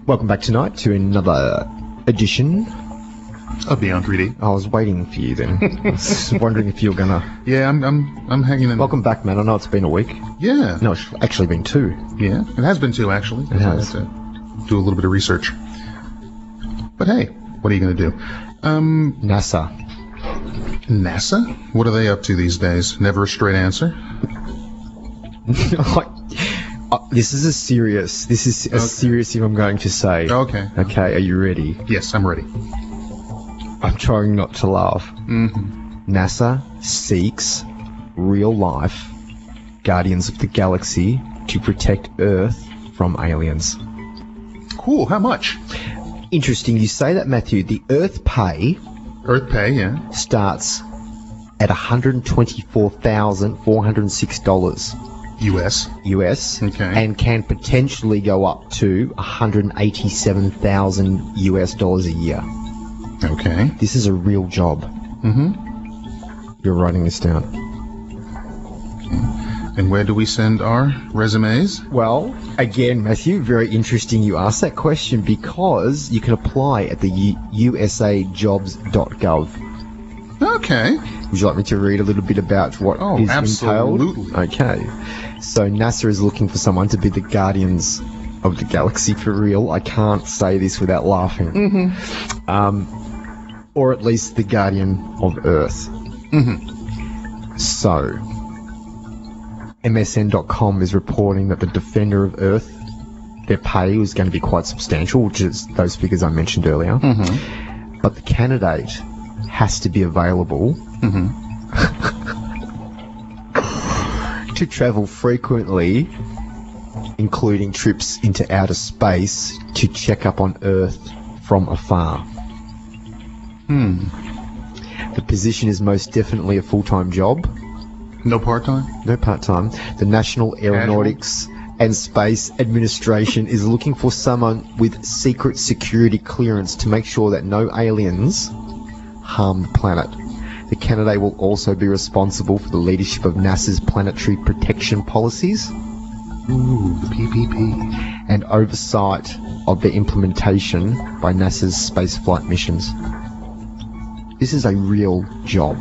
A: Welcome back tonight to another edition
B: of Beyond 3D.
A: I was waiting for you then. I was wondering if you were gonna...
B: Yeah, I'm hanging in.
A: Welcome back, man. I know it's been a week.
B: Yeah.
A: No, it's actually been 2.
B: Yeah, it has been 2, actually.
A: It has.
B: I had to do a little bit of research. But hey, what are you going to do?
A: NASA.
B: NASA? What are they up to these days? Never a straight answer?
A: This is a serious thing I'm going to say.
B: Okay.
A: Okay, are you ready?
B: Yes, I'm ready.
A: I'm trying not to laugh. NASA seeks real-life guardians of the galaxy to protect Earth from aliens.
B: Cool, how much?
A: Interesting you say that, Matthew. The Earth pay,
B: yeah,
A: starts at $124,406 US,
B: okay,
A: and can potentially go up to $187,000 US a year.
B: Okay.
A: This is a real job. You're writing this down.
B: Okay. And where do we send our resumes?
A: Well, again, Matthew, very interesting you asked that question, because you can apply at the USAjobs.gov.
B: Okay.
A: Would you like me to read a little bit about what is
B: absolutely.
A: entailed? Okay. So NASA is looking for someone to be the guardians of the galaxy for real. I can't say this without laughing. Or at least the guardian of Earth. So, MSN.com is reporting that the Defender of Earth, their pay was going to be quite substantial, which is those figures I mentioned earlier. But the candidate has to be available to travel frequently, including trips into outer space to check up on Earth from afar. The position is most definitely a full-time job.
B: No part-time?
A: No part-time. The National Aeronautics and Space Administration is looking for someone with secret security clearance to make sure that no aliens harm the planet. The candidate will also be responsible for the leadership of NASA's planetary protection policies.
B: Ooh, the PPP.
A: And oversight of their implementation by NASA's spaceflight missions. This is a real job.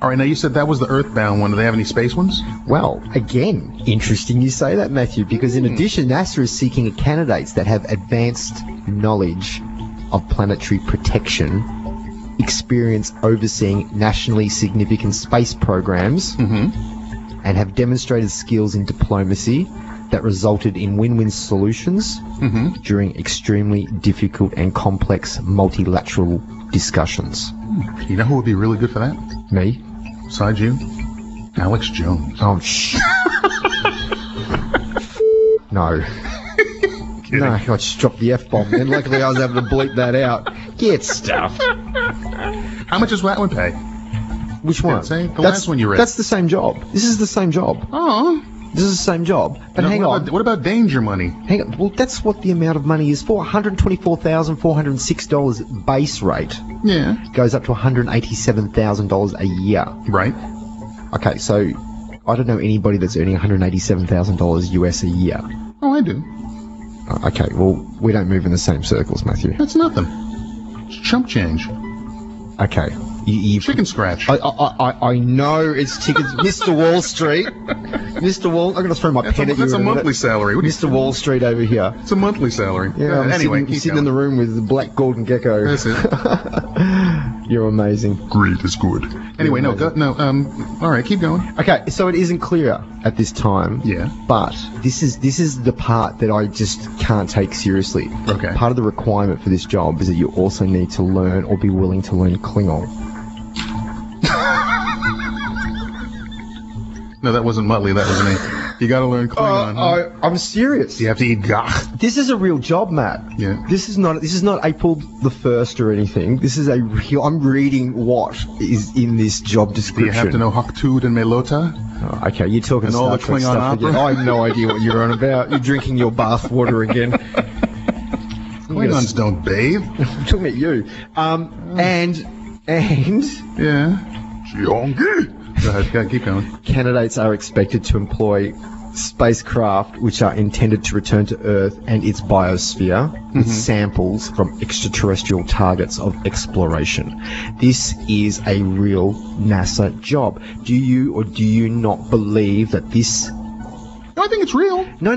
B: All right, now you said that was the Earthbound one. Do they have any space ones?
A: Well, again, interesting you say that, Matthew, because in addition, NASA is seeking candidates that have advanced knowledge of planetary protection experience overseeing nationally significant space programs and have demonstrated skills in diplomacy that resulted in win-win solutions during extremely difficult and complex multilateral discussions.
B: You know who would be really good for that?
A: Me?
B: Besides you? Alex Jones.
A: Oh, shit. No. No, I just dropped the F-bomb, and luckily I was able to bleep that out. Get stuff.
B: How much does that one pay?
A: Which one?
B: The last one you read.
A: That's the same job. This is the same job.
B: Oh.
A: This is the same job. But hang on.
B: What about danger money?
A: Hang on. Well, that's what the amount of money is for. $124,406 base rate.
B: Yeah.
A: Goes up to $187,000 a year.
B: Right.
A: Okay, so I don't know anybody that's earning $187,000 US a year.
B: Oh, I do.
A: Okay, well, we don't move in the same circles, Matthew.
B: That's nothing. It's chump change.
A: Okay.
B: Chicken scratch.
A: I know it's tickets. Mr. Wall Street. Mr. Wall... I'm going to throw my pen at you.
B: That's a monthly salary.
A: Mr. Wall Street over here.
B: It's a monthly salary.
A: Yeah,
B: anyway,
A: I'm sitting in the room with the black golden gecko.
B: That's it.
A: You're amazing.
B: Great is good. Anyway, all right, keep going.
A: Okay, so it isn't clear at this time.
B: Yeah.
A: But this is the part that I just can't take seriously.
B: Okay.
A: Part of the requirement for this job is that you also need to learn or be willing to learn Klingon.
B: No, that wasn't Muttley, that was me. You gotta learn Klingon.
A: I'm serious.
B: You have to eat gach.
A: This is a real job, Matt.
B: Yeah.
A: This is not April the 1st or anything. This is a real... I'm reading what is in this job description.
B: Do you have to know Haktud and Melota?
A: Oh, okay, you're talking
B: and
A: Star
B: all the
A: Trek
B: Klingon
A: stuff
B: opera?
A: again. I have no idea what you're on about. You're drinking your bath water again.
B: Klingons don't bathe.
A: I'm talking about you. And...
B: Yeah. Go ahead, keep going.
A: Candidates are expected to employ spacecraft which are intended to return to Earth and its biosphere with samples from extraterrestrial targets of exploration. This is a real NASA job. Do you or do you not believe that this...
B: No, I think it's real.
A: No.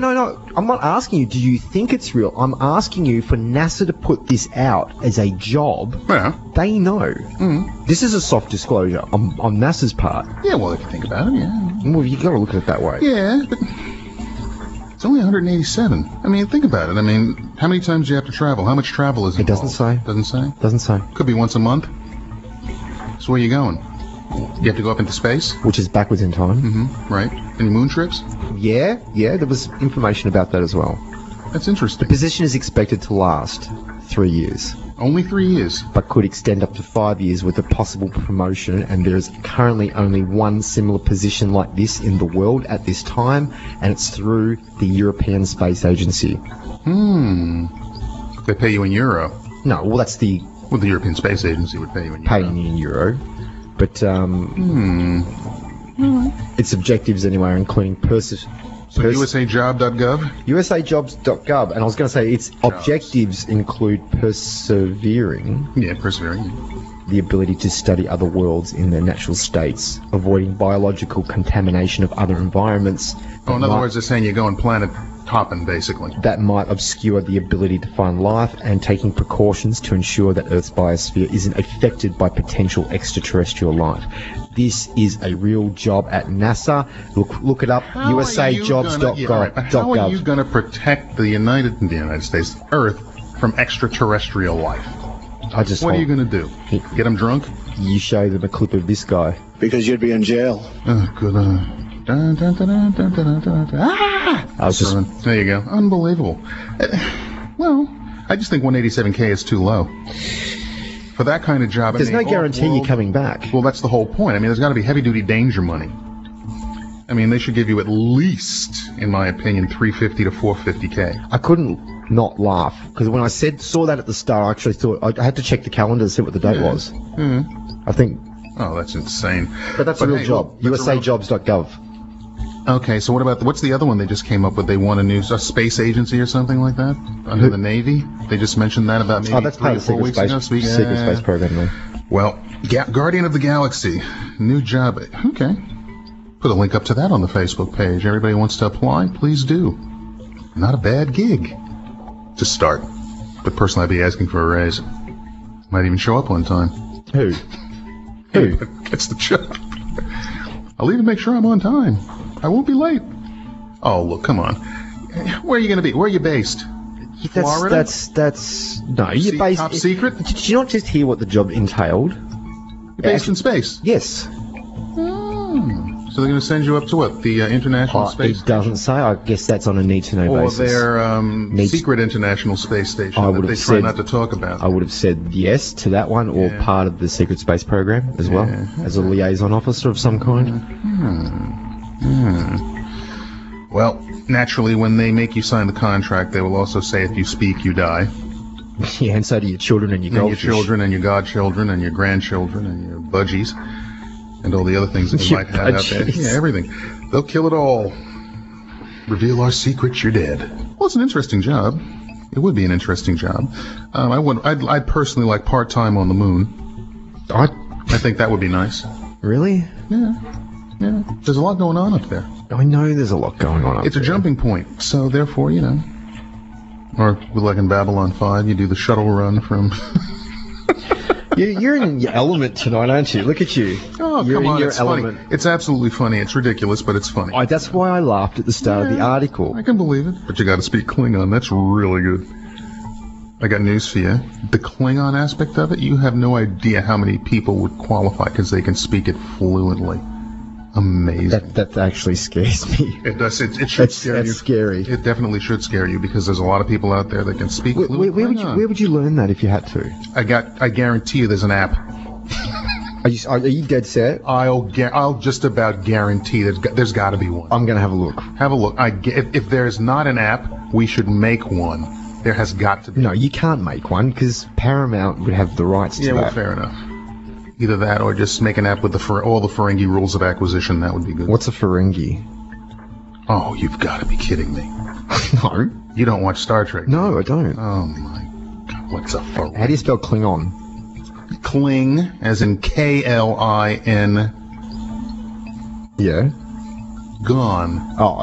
A: I'm not asking you, do you think it's real? I'm asking you for NASA to put this out as a job.
B: Yeah.
A: They know. This is a soft disclosure on NASA's part.
B: Yeah, well, if you think about it, yeah.
A: Well, you got to look at it that way.
B: Yeah, but it's only 187. I mean, think about it. I mean, how many times do you have to travel? How much travel is involved?
A: It doesn't say.
B: Doesn't say?
A: Doesn't say.
B: Could be once a month. So where are you going? You have to go up into space?
A: Which is backwards in time.
B: Right. Any moon trips?
A: Yeah, there was information about that as well.
B: That's interesting.
A: The position is expected to last 3 years.
B: Only 3 years?
A: But could extend up to 5 years with a possible promotion, and there is currently only one similar position like this in the world at this time, and it's through the European Space Agency.
B: They pay you in euro?
A: No, well that's the...
B: Well, the European Space Agency would pay you in euro.
A: Paying you in euro. But, its objectives anyway are including
B: So USAjobs.gov?
A: USAjobs.gov, and I was going to say its objectives include persevering.
B: Yeah, persevering.
A: The ability to study other worlds in their natural states, avoiding biological contamination of other environments.
B: Oh, in other words, they're saying you're going planet hopping, basically.
A: That might obscure the ability to find life, and taking precautions to ensure that Earth's biosphere isn't affected by potential extraterrestrial life. This is a real job at NASA. Look it up. USAjobs.gov.
B: How are you going to protect the United States, Earth, from extraterrestrial life? What are you going to do? Get them drunk?
A: You show them a clip of this guy.
H: Because you'd be in jail.
B: Oh, good. There you go. Unbelievable. Well, I just think 187K is too low. For that kind of job,
A: there's no guarantee you're coming back.
B: Well, that's the whole point. I mean, there's got to be heavy-duty danger money. I mean, they should give you at least, in my opinion, 350 to 450K.
A: I couldn't not laugh because when I saw that at the start, I actually thought I had to check the calendar to see what the date was. I think.
B: Oh, that's insane.
A: But that's a real job. USAjobs.gov.
B: Okay, so what's the other one they just came up with? They want a space agency or something like that under the Navy. They just mentioned that about maybe
A: that's part of the secret space program. Then.
B: Well, Guardian of the Galaxy, new job. Okay, put a link up to that on the Facebook page. Everybody wants to apply, please do. Not a bad gig to start, but personally I'd be asking for a raise. Might even show up one time.
A: Who?
B: Gets the job. I'll even make sure I'm on time. I won't be late. Oh, look, come on. Where are you going to be? Where are you based? Florida?
A: No, you're based...
B: Top secret?
A: Did you not just hear what the job entailed?
B: You're based in space?
A: Yes.
B: So they're going to send you up to what? The International Space Station?
A: It doesn't say. I guess that's on a need-to-know basis.
B: Or their secret International Space Station that they try not to talk about.
A: I would have said yes to that one, or part of the secret space program as well, as a liaison officer of some kind.
B: Well, naturally, when they make you sign the contract, they will also say if you speak, you die.
A: Yeah, and so do your children and your goldfish.
B: And your children and your godchildren and your grandchildren and your budgies. And all the other things that you might have out there. Yeah, everything. They'll kill it all. Reveal our secrets, you're dead. Well, it's an interesting job. It would be an interesting job. I'd personally like part-time on the moon. I think that would be nice.
A: Really?
B: Yeah. There's a lot going on up there.
A: I know there's a lot going on up there.
B: It's a jumping point, so therefore, Or like in Babylon 5, you do the shuttle run from...
A: You're in your element tonight, aren't you? Look at you.
B: Oh,
A: you're
B: come on,
A: in your
B: it's
A: element.
B: funny. It's absolutely funny. It's ridiculous, but it's funny.
A: That's why I laughed at the start of the article.
B: I can believe it. But you got to speak Klingon. That's really good. I got news for you. The Klingon aspect of it, you have no idea how many people would qualify because they can speak it fluently. Amazing.
A: That actually scares me.
B: It does. It should scare you.
A: That's scary.
B: It definitely should scare you because there's a lot of people out there that can speak fluent Klingon.
A: Where would you learn that if you had to?
B: I guarantee you there's an app.
A: Are you dead set?
B: I'll just about guarantee there's got to be one.
A: I'm going to have a look.
B: Have a look. If there's not an app, we should make one. There has got to be.
A: No, you can't make one because Paramount would have the rights to that.
B: Yeah, well, fair enough. Either that or just make an app with all the Ferengi rules of acquisition. That would be good.
A: What's a Ferengi?
B: Oh, you've got to be kidding me.
A: No.
B: You don't watch Star Trek?
A: No, I don't.
B: Oh, my God. What's a Ferengi?
A: How do you spell Klingon?
B: Kling, as in K-L-I-N.
A: Yeah.
B: Gone.
A: Oh,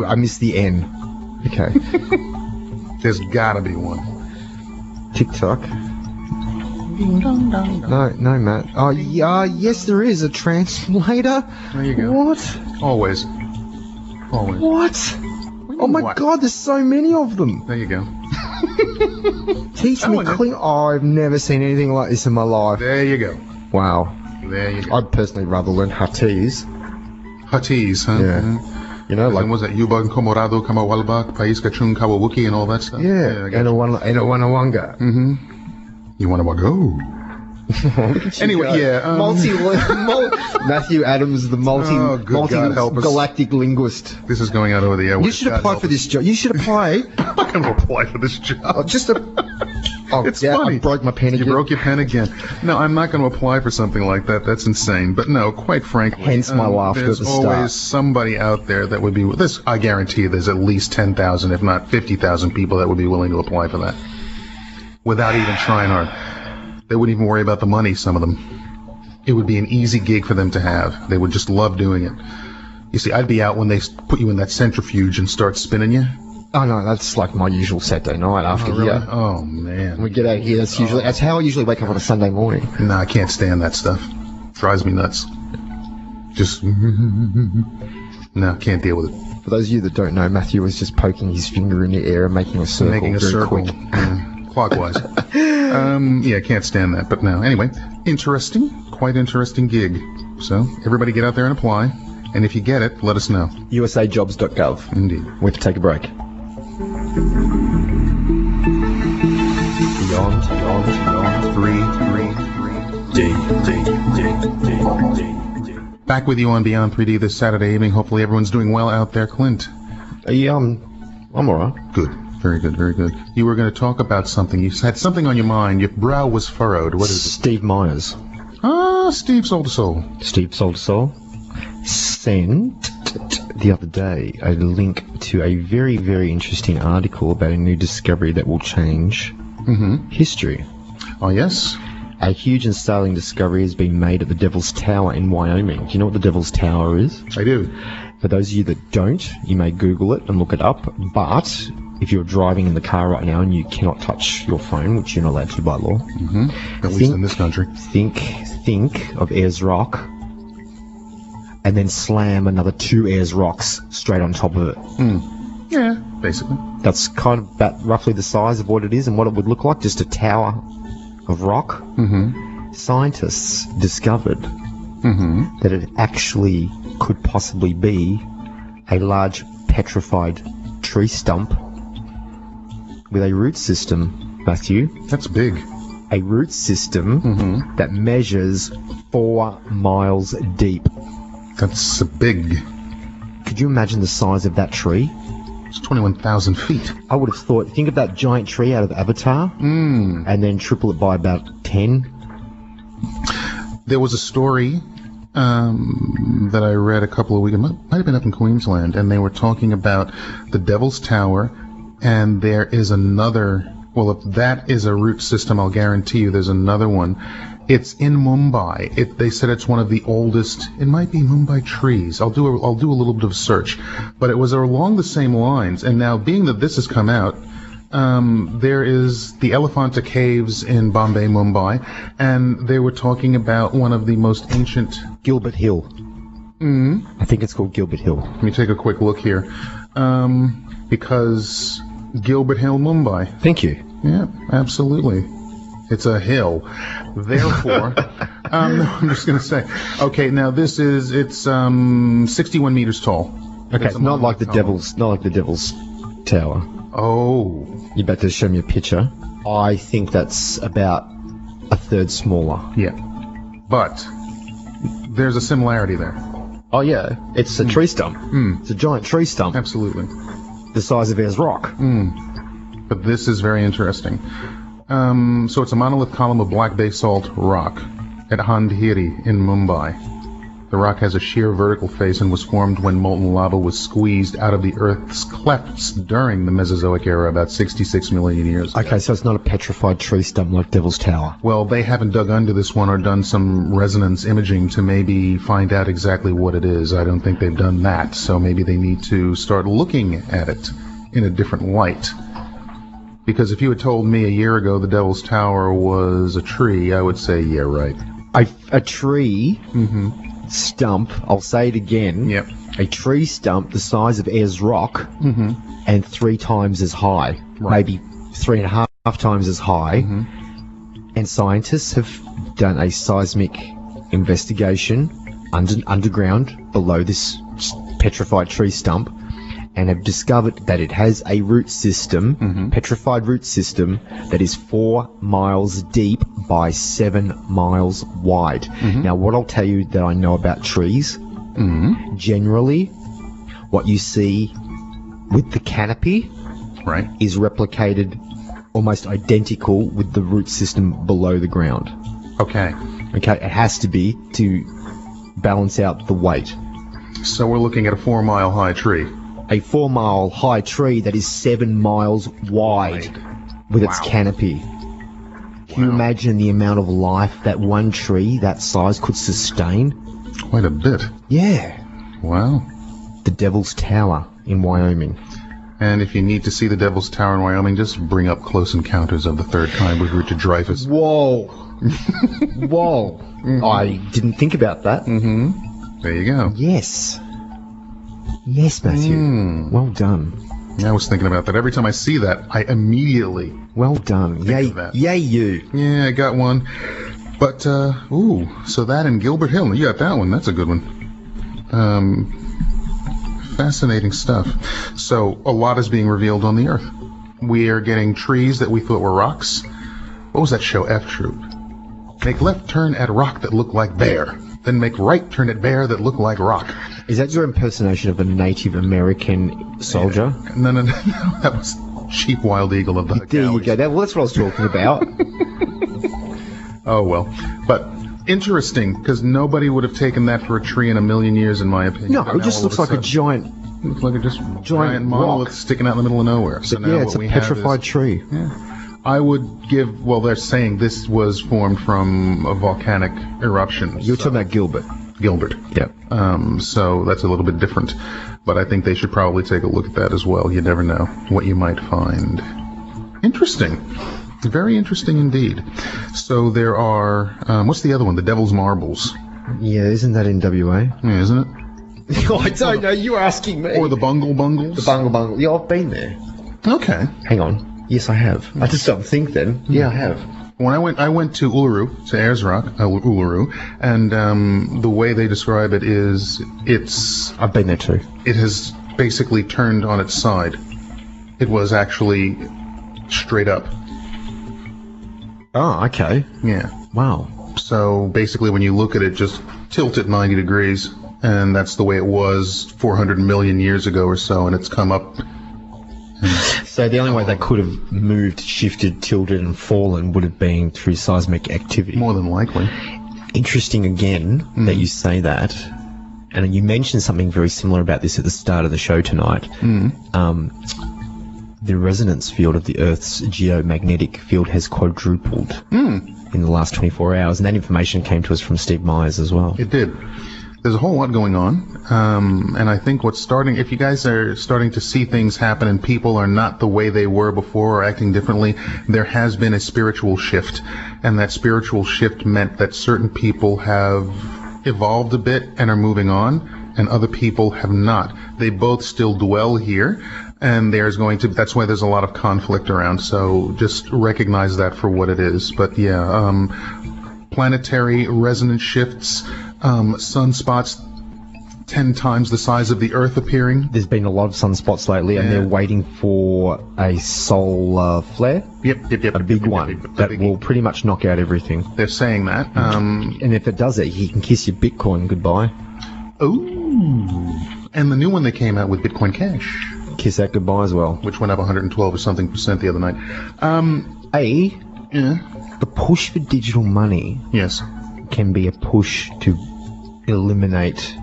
A: I missed the N. Okay.
B: There's got to be one.
A: TikTok. No, Matt. Oh, yeah, yes, there is a translator.
B: There you go.
A: What?
B: Always.
A: What? Oh my God, there's so many of them.
B: There you go.
A: Teach me Klingon. Oh, I've never seen anything like this in my life.
B: There you go.
A: Wow.
B: There you go.
A: I'd personally rather learn Huttese.
B: Huttese, huh?
A: Yeah.
B: Mm-hmm. Like... was that Yuban, Komorado, Kamawalbak, Pais Kachun, Kawawuki, and all that stuff?
A: Yeah. Enawanga.
B: Mm-hmm. You want to go? Anyway,
A: Matthew Adams, the multi-galactic linguist.
B: This is going out over the air.
A: You should apply for this job. You should apply.
B: I'm not going to apply for this job.
A: It's funny. I broke my pen again.
B: You broke your pen again. No, I'm not going to apply for something like that. That's insane. But no, quite frankly.
A: Hence my laughter at the start.
B: There's always somebody out there that would be... This, I guarantee you there's at least 10,000, if not 50,000 people that would be willing to apply for that. Without even trying hard. They wouldn't even worry about the money, some of them. It would be an easy gig for them to have. They would just love doing it. You see, I'd be out when they put you in that centrifuge and start spinning you.
A: Oh, no, that's like my usual Saturday night after
B: here. Oh, man.
A: When we get out here, that's how I usually wake up on a Sunday morning.
B: No, I can't stand that stuff. Drives me nuts. Just... No, can't deal with it.
A: For those of you that don't know, Matthew was just poking his finger in the air and making a circle.
B: Making a circle. Clockwise. Yeah, can't stand that. But no, anyway, quite interesting gig. So, everybody get out there and apply. And if you get it, let us know.
A: USAjobs.gov.
B: Indeed.
A: We have to take a break. Beyond.
B: 3. Back with you on Beyond 3D this Saturday evening. Hopefully everyone's doing well out there. Clint.
A: I'm alright.
B: Good. Very good, very good. You were going to talk about something. You had something on your mind. Your brow was furrowed. What is it?
A: Steve Meyers.
B: Ah, Steve Soul to Soul.
A: Steve Soul to Soul sent the other day a link to a very, very interesting article about a new discovery that will change history.
B: Oh, yes?
A: A huge and startling discovery has been made at the Devil's Tower in Wyoming. Do you know what the Devil's Tower is?
B: I do.
A: For those of you that don't, you may Google it and look it up, but if you're driving in the car right now and you cannot touch your phone, which you're not allowed to by law.
B: At least in this country.
A: Think of Ayres Rock, and then slam another 2 Ayres Rocks straight on top of it.
B: Yeah, basically.
A: That's kind of about roughly the size of what it is and what it would look like, just a tower of rock. Scientists discovered that it actually could possibly be a large petrified tree stump with a root system, Matthew.
B: That's big.
A: A root system that measures 4 miles deep.
B: That's big.
A: Could you imagine the size of that tree?
B: It's 21,000 feet.
A: I would have thought, think of that giant tree out of Avatar, and then triple it by about 10.
B: There was a story that I read a couple of weeks ago, might have been up in Queensland, and they were talking about the Devil's Tower, and there is another, well, if that is a root system, I'll guarantee you there's another one. It's in Mumbai. They said it's one of the oldest, it might be Mumbai trees. I'll do a little bit of search, but it was along the same lines, and now being that this has come out, there is the Elephanta Caves in Bombay, Mumbai, and they were talking about one of the most ancient...
A: Gilbert Hill. I think it's called Gilbert Hill.
B: Let me take a quick look here. Because Gilbert Hill, Mumbai.
A: Thank you.
B: Yeah, absolutely. It's a hill. Therefore, I'm just going to say, okay, now this is, it's 61 meters tall.
A: Okay, it's not like the Devil's Tower.
B: Oh.
A: You're about to show me a picture. I think that's about a third smaller.
B: Yeah. But there's a similarity there.
A: Oh, yeah. It's a tree stump. It's a giant tree stump.
B: Absolutely.
A: The size of Ayres Rock.
B: But this is very interesting. So it's a monolith column of black basalt rock at Andheri in Mumbai. The rock has a sheer vertical face and was formed when molten lava was squeezed out of the Earth's clefts during the Mesozoic era, about 66 million years ago.
A: Okay, so it's not a petrified tree stump like Devil's Tower.
B: Well, they haven't dug under this one or done some resonance imaging to maybe find out exactly what it is. I don't think they've done that, so maybe they need to start looking at it in a different light. Because if you had told me a year ago the Devil's Tower was a tree, I would say, yeah, right.
A: A tree... stump, I'll say it again.
B: Yep.
A: A tree stump the size of Ayres Rock and 3 times as high, maybe 3.5 times as high. And scientists have done a seismic investigation underground below this petrified tree stump and have discovered that it has a root system, petrified root system, that is 4 miles deep by 7 miles wide. Now, what I'll tell you that I know about trees, generally, what you see with the canopy is replicated almost identical with the root system below the ground.
B: Okay.
A: Okay, it has to be to balance out the weight.
B: So we're looking at a 4 mile high tree.
A: A 4 mile high tree that is 7 miles wide with its canopy. Can you imagine the amount of life that one tree that size could sustain?
B: Quite a bit.
A: Yeah.
B: Wow.
A: The Devil's Tower in Wyoming.
B: And if you need to see the Devil's Tower in Wyoming, just bring up Close Encounters of the Third Kind with Richard Dreyfuss.
A: Whoa. Whoa. I didn't think about that.
B: There you go.
A: Yes. Yes, Matthew. Well done.
B: I was thinking about that. Every time I see that, I immediately...
A: Well done.
B: Think of that.
A: Yay you.
B: Yeah, I got one. But, so that in Gilbert Hill, you got that one. That's a good one. Fascinating stuff. So, a lot is being revealed on the Earth. We are getting trees that we thought were rocks. What was that show, F Troop? Make left turn at rock that look like bear. Then make right turn at bear that look like rock.
A: Is that your impersonation of a Native American soldier?
B: No, that was Cheap Wild Eagle of the
A: There you go. That's what I was talking about.
B: Oh, well. But interesting, because nobody would have taken that for a tree in a million years, in my opinion.
A: No, it just looks like a giant...
B: Looks like a giant monolith sticking out in the middle of nowhere. So now
A: it's a petrified tree.
B: Yeah. I would give... Well, they're saying this was formed from a volcanic eruption.
A: You're talking about Gilbert.
B: Gilbert.
A: Yep.
B: So that's a little bit different. But I think they should probably take a look at that as well. You never know what you might find. Interesting. Very interesting indeed. So there are, what's the other one? The Devil's Marbles.
A: Yeah, isn't that in WA?
B: Yeah, isn't it?
A: Oh, I don't know. You're asking me.
B: Or the Bungle Bungles?
A: The Bungle Bungle. Yeah, I've been there.
B: Okay.
A: Hang on. Yes, I have. I just don't think then. Yeah, I have.
B: When I went to Uluru, to Ayres Rock, Uluru, and the way they describe it is
A: I've been there too.
B: It has basically turned on its side. It was actually straight up.
A: Oh, okay.
B: Yeah.
A: Wow. So
B: basically when you look at it, just tilt it 90 degrees, and that's the way it was 400 million years ago or so, and it's come up.
A: So the only way they could have moved, shifted, tilted, and fallen would have been through seismic activity.
B: More than likely.
A: Interesting again that you say that. And you mentioned something very similar about this at the start of the show tonight. The resonance field of the Earth's geomagnetic field has quadrupled in the last 24 hours. And that information came to us from Steve Meyers as well.
B: It did. There's a whole lot going on, and I think what's starting, if you guys are starting to see things happen and people are not the way they were before or acting differently, there has been a spiritual shift, and that spiritual shift meant that certain people have evolved a bit and are moving on, and other people have not. They both still dwell here, and that's why there's a lot of conflict around, so just recognize that for what it is. But yeah, planetary resonance shifts, sunspots 10 times the size of the Earth appearing.
A: There's been a lot of sunspots lately, and they're waiting for a solar flare.
B: Yep.
A: A big one that will pretty much knock out everything.
B: They're saying that.
A: And if it does it, you can kiss your Bitcoin goodbye.
B: Ooh. And the new one they came out with, Bitcoin Cash.
A: Kiss that goodbye as well.
B: Which went up 112 or something % the other night.
A: The push for digital money.
B: Yes.
A: Can be a push to eliminate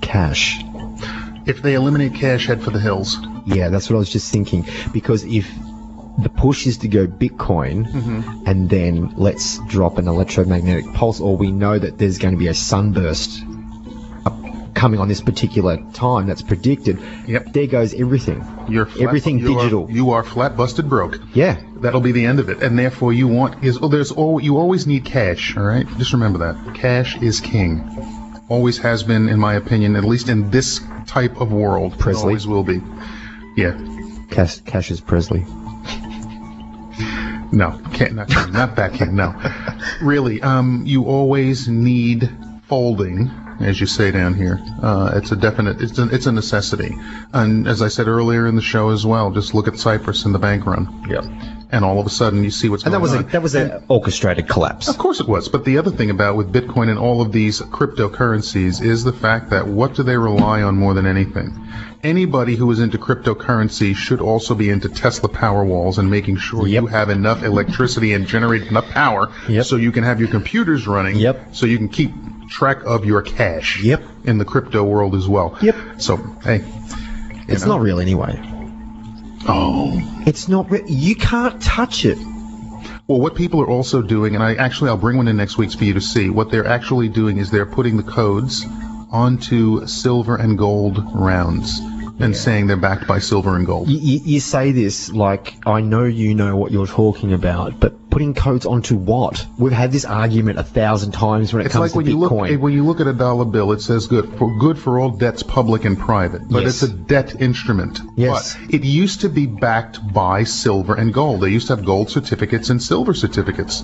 A: cash.
B: If they eliminate cash, head for the hills.
A: Yeah, that's what I was just thinking. Because if the push is to go Bitcoin, and then let's drop an electromagnetic pulse, or we know that there's going to be a sunburst coming on this particular time that's predicted, there goes everything. Everything digital.
B: You are flat busted broke.
A: Yeah.
B: That'll be the end of it. And therefore you always need cash, all right? Just remember that. Cash is king. Always has been, in my opinion, at least in this type of world.
A: Presley.
B: Always will be. Yeah.
A: Cash is Presley.
B: No, not that king, no. Really, you always need folding, as you say down here. It's a necessity. And as I said earlier in the show as well, just look at Cyprus and the bank run.
A: Yep.
B: And all of a sudden you see what's going on.
A: That was an orchestrated collapse.
B: Of course it was. But the other thing about with Bitcoin and all of these cryptocurrencies is the fact that what do they rely on more than anything? Anybody who is into cryptocurrency should also be into Tesla Powerwalls and making sure you have enough electricity and generate enough power so you can have your computers running so you can keep track of your cash in the crypto world as well. So, hey.
A: It's not real anyway.
B: Oh.
A: It's not real. You can't touch it.
B: Well, what people are also doing, and I'll bring one in next week for you to see, what they're actually doing is they're putting the codes onto silver and gold rounds and saying they're backed by silver and gold.
A: You say this like, I know you know what you're talking about, but putting codes onto what? We've had this argument 1,000 times when it comes to Bitcoin.
B: When you look at a dollar bill, it says good for all debts, public and private. But it's a debt instrument.
A: Yes.
B: But it used to be backed by silver and gold. They used to have gold certificates and silver certificates.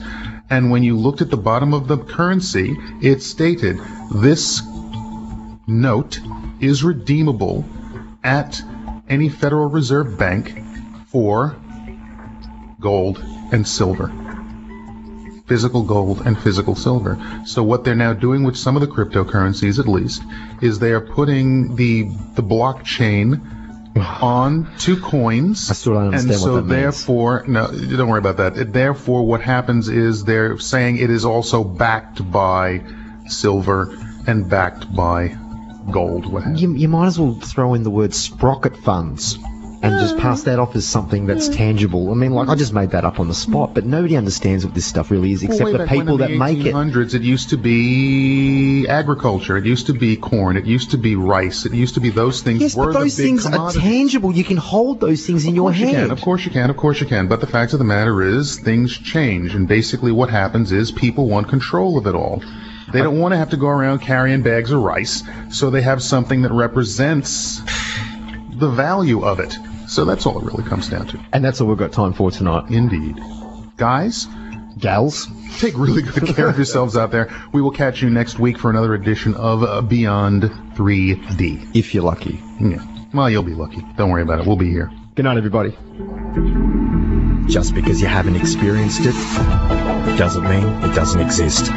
B: And when you looked at the bottom of the currency, it stated, this note is redeemable at any Federal Reserve Bank for gold and silver. Physical gold and physical silver. So what they're now doing with some of the cryptocurrencies, at least, is they are putting the blockchain onto coins.
A: I still don't understand
B: and so
A: what that
B: therefore, no, don't worry about that. Therefore, what happens is they're saying it is also backed by silver and backed by gold.
A: You might as well throw in the word Sprocket funds. and just pass that off as something that's tangible. I mean, like, I just made that up on the spot, but nobody understands what this stuff really is except the people that make it.
B: In the 1800s, it used to be agriculture. It used to be corn. It used to be rice. It used to be those things.
A: Yes, but those things are tangible. You can hold those things in your hand.
B: Of course you can. Of course you can. But the fact of the matter is, things change, and basically what happens is people want control of it all. They don't want to have to go around carrying bags of rice, so they have something that represents the value of it. So that's all it really comes down to.
A: And that's all we've got time for tonight.
B: Indeed. Guys,
A: gals,
B: take really good care of yourselves out there. We will catch you next week for another edition of Beyond 3D.
A: If you're lucky.
B: Yeah. Well, you'll be lucky. Don't worry about it. We'll be here.
A: Good night, everybody. Just because you haven't experienced it doesn't mean it doesn't exist.